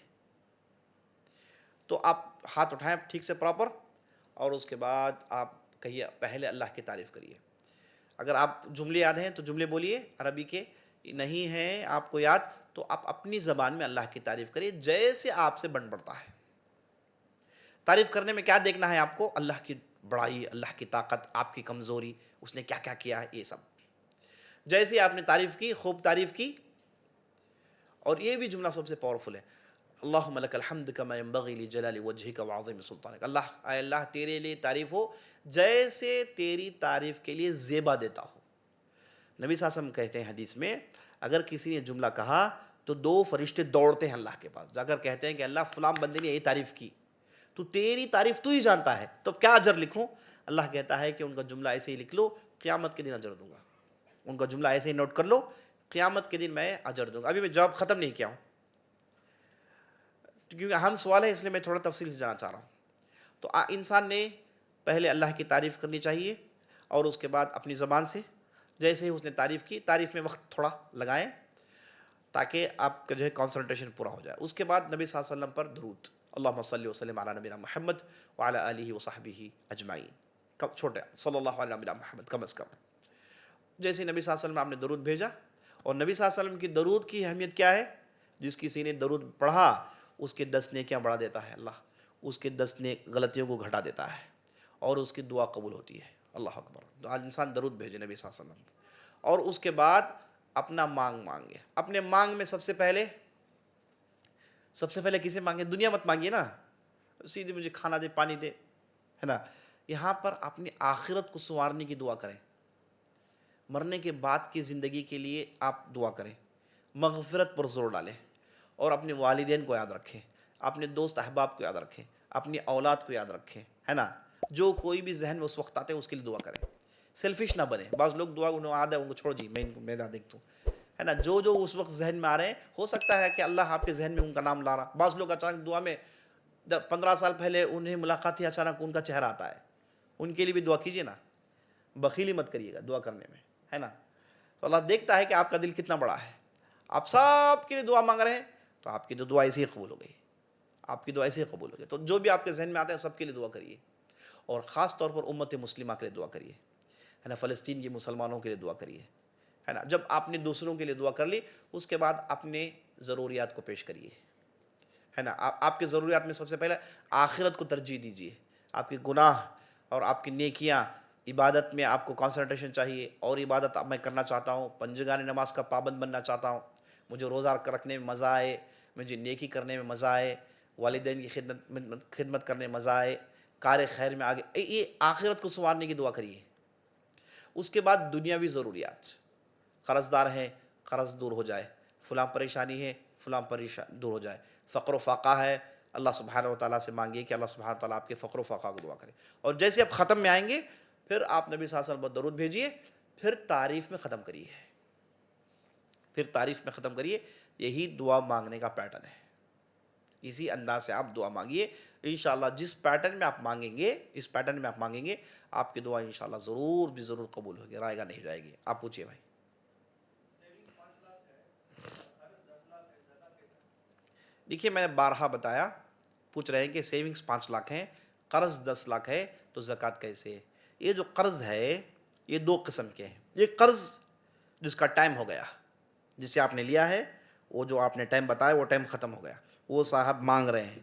تو آپ ہاتھ اٹھائیں ٹھیک سے پراپر، اور اس کے بعد آپ کہیے پہلے اللہ کی تعریف کریے. اگر آپ جملے یاد ہیں تو جملے بولیے عربی کے، نہیں ہیں آپ کو یاد تو آپ اپنی زبان میں اللہ کی تعریف کریے جیسے آپ سے بن پڑتا ہے. تعریف کرنے میں کیا دیکھنا ہے آپ کو؟ اللہ کی بڑائی، اللہ کی طاقت، آپ کی کمزوری، اس نے کیا کیا کیا ہے، یہ سب. جیسے آپ نے تعریف کی، خوب تعریف کی. اور یہ بھی جملہ سب سے پاورفل ہے، اللہم لک الحمد کما ینبغی لجلال وجہک وعظیم سلطانک. اللہ اے اللہ تیرے لیے تعریف ہو جیسے تیری تعریف کے لیے زیبا دیتا ہو. نبی صلی اللہ علیہ وسلم کہتے ہیں حدیث میں، اگر کسی نے جملہ کہا تو 2 فرشتے دوڑتے ہیں اللہ کے پاس، جا کر کہتے ہیں کہ اللہ فلاں بندے نے یہی تعریف کی، تو تیری تعریف تو ہی جانتا ہے، تو کیا اجر لکھوں؟ اللہ کہتا ہے کہ ان کا جملہ ایسے ہی لکھ لو، قیامت کے دن اجر دوں گا. ان کا جملہ ایسے ہی نوٹ کر لو، قیامت کے دن میں اجر دوں گا. ابھی میں جواب ختم نہیں کیا ہوں کیونکہ اہم سوال ہے، اس لیے میں تھوڑا تفصیل سے جانا چاہ رہا ہوں. تو انسان نے پہلے اللہ کی تعریف کرنی چاہیے، اور اس کے بعد اپنی زبان سے جیسے ہی اس نے تعریف کی، تعریف میں وقت تھوڑا لگائیں تاکہ آپ کا جو ہے کانسنٹریشن پورا ہو جائے. اس کے بعد نبی صلی اللہ علیہ وسلم پر درود، اللہم صلی وسلم علی نبینا محمد وعلی آلہ وصحبہ اجمعین. چھوٹے صلی اللہ علیہ نبینا محمد کم از کم. جیسے نبی صلی اللہ علیہ وسلم آپ نے درود بھیجا اور نبی صلی اللہ علیہ وسلم کی درود کی اہمیت کیا ہے؟ جس کسی نے درود پڑھا اس کے 10 نیکیاں بڑھا دیتا ہے اللہ، اس کے 10 غلطیوں کو گھٹا دیتا ہے اور اس کی دعا قبول ہوتی ہے۔ اللہ اکبر۔ تو آج انسان درود بھیجے نبی صلی اللہ علیہ وسلم، اور اس کے بعد اپنا مانگے۔ اپنے مانگ میں سب سے پہلے کسے مانگے؟ دنیا مت مانگیے نا، سیدھے مجھے کھانا دے، پانی دے، ہے نا۔ یہاں پر اپنی آخرت کو سنوارنے کی دعا کریں، مرنے کے بعد کی زندگی کے لیے آپ دعا کریں، مغفرت پر زور ڈالیں، اور اپنے والدین کو یاد رکھیں، اپنے دوست احباب کو یاد رکھیں، اپنی اولاد کو یاد رکھیں، ہے نا۔ جو کوئی بھی ذہن میں اس وقت آتے ہیں اس کے لیے دعا کریں، سیلفش نہ بنے۔ بعض لوگ دعا انہوں عادت ہے ان کو چھوڑ جی میں نہ دیکھتا ہوں، ہے نا۔ جو اس وقت ذہن میں آ رہے ہیں، ہو سکتا ہے کہ اللہ آپ کے ذہن میں ان کا نام لا رہا۔ بعض لوگ اچانک دعا میں 15 سال پہلے انہیں ملاقات تھی، اچانک ان کا چہرہ آتا ہے، ان کے لیے بھی دعا کیجیے نا، بخیلی مت کریے گا دعا کرنے میں، ہے نا۔ تو اللہ دیکھتا ہے کہ آپ کا دل کتنا بڑا ہے۔ آپ سب کے لیے دعا مانگ رہے ہیں تو آپ کی تو دعا ایسے ہی قبول ہو گئی، آپ کی دعا ایسے ہی قبول ہو گئی۔ تو جو بھی آپ کے ذہن میں آتے ہیں سب کے لیے دعا کریے، اور خاص طور پر امت مسلمہ کے لیے دعا کریے، ہے نا۔ فلسطین کے مسلمانوں کے لیے دعا کریے، ہے نا۔ جب آپ نے دوسروں کے لیے دعا کر لی، اس کے بعد اپنے ضروریات کو پیش کریے، ہے نا۔ آپ کے ضروریات میں سب سے پہلے آخرت کو ترجیح دیجیے۔ آپ کے گناہ اور آپ کی نیکیاں، عبادت میں آپ کو کنسنٹریشن چاہیے، اور عبادت میں کرنا چاہتا ہوں، پنجگانی نماز کا پابند بننا چاہتا ہوں، مجھے روزہ رکھنے میں مزہ آئے، مجھے نیکی کرنے میں مزہ آئے، والدین کی خدمت کرنے میں مزہ آئے، کار خیر میں آگے، یہ آخرت کو سنوارنے کی دعا کریے۔ اس کے بعد دنیاوی ضروریات، قرض دار ہیں قرض دور ہو جائے، فلاں پریشانی ہے فلاں پریشانی دور ہو جائے، فقر و فاقہ ہے، اللہ سبحانہ و تعالیٰ سے مانگیے کہ اللہ سبحانہ و تعالیٰ آپ کے فقر و فاقہ کو دعا کرے۔ اور جیسے آپ ختم میں آئیں گے، پھر آپ نبی صلی اللہ علیہ وسلم پر درود بھیجیے، پھر تعریف میں ختم کریے، یہی دعا مانگنے کا پیٹرن ہے۔ اسی انداز سے آپ دعا مانگیے، انشاءاللہ جس پیٹرن میں آپ مانگیں گے، آپ کی دعا انشاءاللہ ضرور قبول ہوگی، رائے گا نہیں جائے گی۔ آپ پوچھئے بھائی۔ دیکھیے میں نے بارہا بتایا، پوچھ رہے ہیں کہ سیونگز 5 لاکھ ہیں، قرض 10 لاکھ ہے، تو زکوٰۃ کیسے ہے؟ یہ جو قرض ہے یہ 2 قسم کے ہیں۔ یہ قرض جس کا ٹائم ہو گیا، جسے آپ نے لیا ہے، وہ جو آپ نے ٹائم بتایا وہ ٹائم ختم ہو گیا، وہ صاحب مانگ رہے ہیں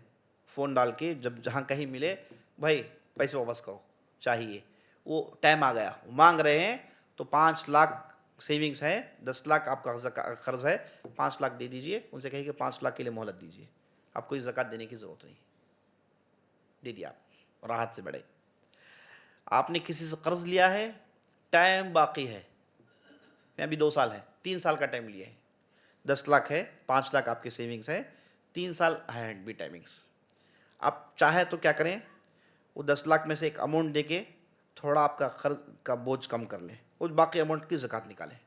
فون ڈال کے، جب جہاں کہیں ملے بھائی پیسے واپس کرو چاہیے، وہ ٹائم آ گیا، وہ مانگ رہے ہیں، تو 5 لاکھ سیونگز ہے، 10 لاکھ آپ کا قرض ہے، 5 لاکھ دے دیجئے، ان سے کہیے کہ 5 لاکھ کے لیے مہلت دیجئے، آپ کو زکوٰۃ دینے کی ضرورت نہیں، دے دیا آپ راحت سے بڑھے۔ آپ نے کسی سے قرض لیا ہے، ٹائم باقی ہے، ابھی 2 سال ہے، 3 سال کا ٹائم لیا ہے، 10 لاکھ ہے، 5 لاکھ آپ کے سیونگز ہے، 3 سال ہے بھی ٹائمنگز۔ آپ چاہے تو کیا کریں، وہ 10 لاکھ میں سے ایک اماؤنٹ دے کے تھوڑا آپ کا قرض کا بوجھ کم کر لیں، اس باقی اماؤنٹ کی زکوٰۃ نکالیں۔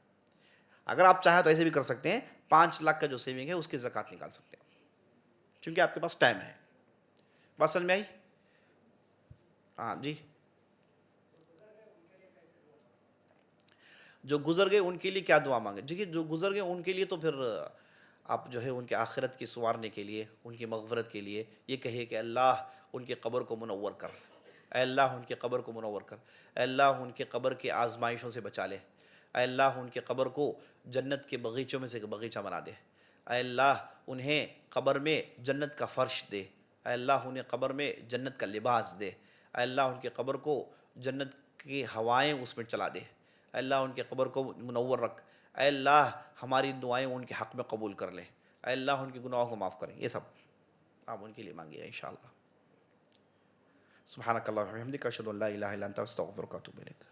اگر آپ چاہیں تو ایسے بھی کر سکتے ہیں، 5 لاکھ کا جو سیونگ ہے اس کی زکوٰۃ نکال سکتے ہیں، کیونکہ آپ کے پاس ٹائم ہے۔ بات سمجھ میں آئی؟ ہاں جی۔ جو گزر گئے ان کے لیے کیا دعا مانگے؟ دیکھیے جو گزر گئے ان کے لیے تو پھر آپ جو ہے ان کے آخرت کی سنوارنے کے لیے، ان کی مغفرت کے لیے یہ کہیے کہ اللہ ان کے قبر کو منور کر، اے اللہ ان کے قبر کو منور کر، اے اللہ ان کے قبر کے آزمائشوں سے بچا لے، اے اللہ ان کے قبر کو جنت کے باغیچوں میں سے ایک باغیچہ بنا دے، اے اللہ انہیں قبر میں جنت کا فرش دے، اے اللہ انہیں قبر میں جنت کا لباس دے، اے اللہ ان کے قبر کو جنت کی ہوائیں اس میں چلا دے، اے اللہ ان کے قبر کو منور رکھ، اے اللہ ہماری دعائیں ان کے حق میں قبول کر لیں، اے اللہ ان کے گناہوں کو معاف کریں۔ یہ سب آپ ان کے لیے مانگیے انشاءاللہ۔ سبحانک اللہم و بحمدک، اشہد ان لا الہ الا انت، استغفرک و اتوب الیک۔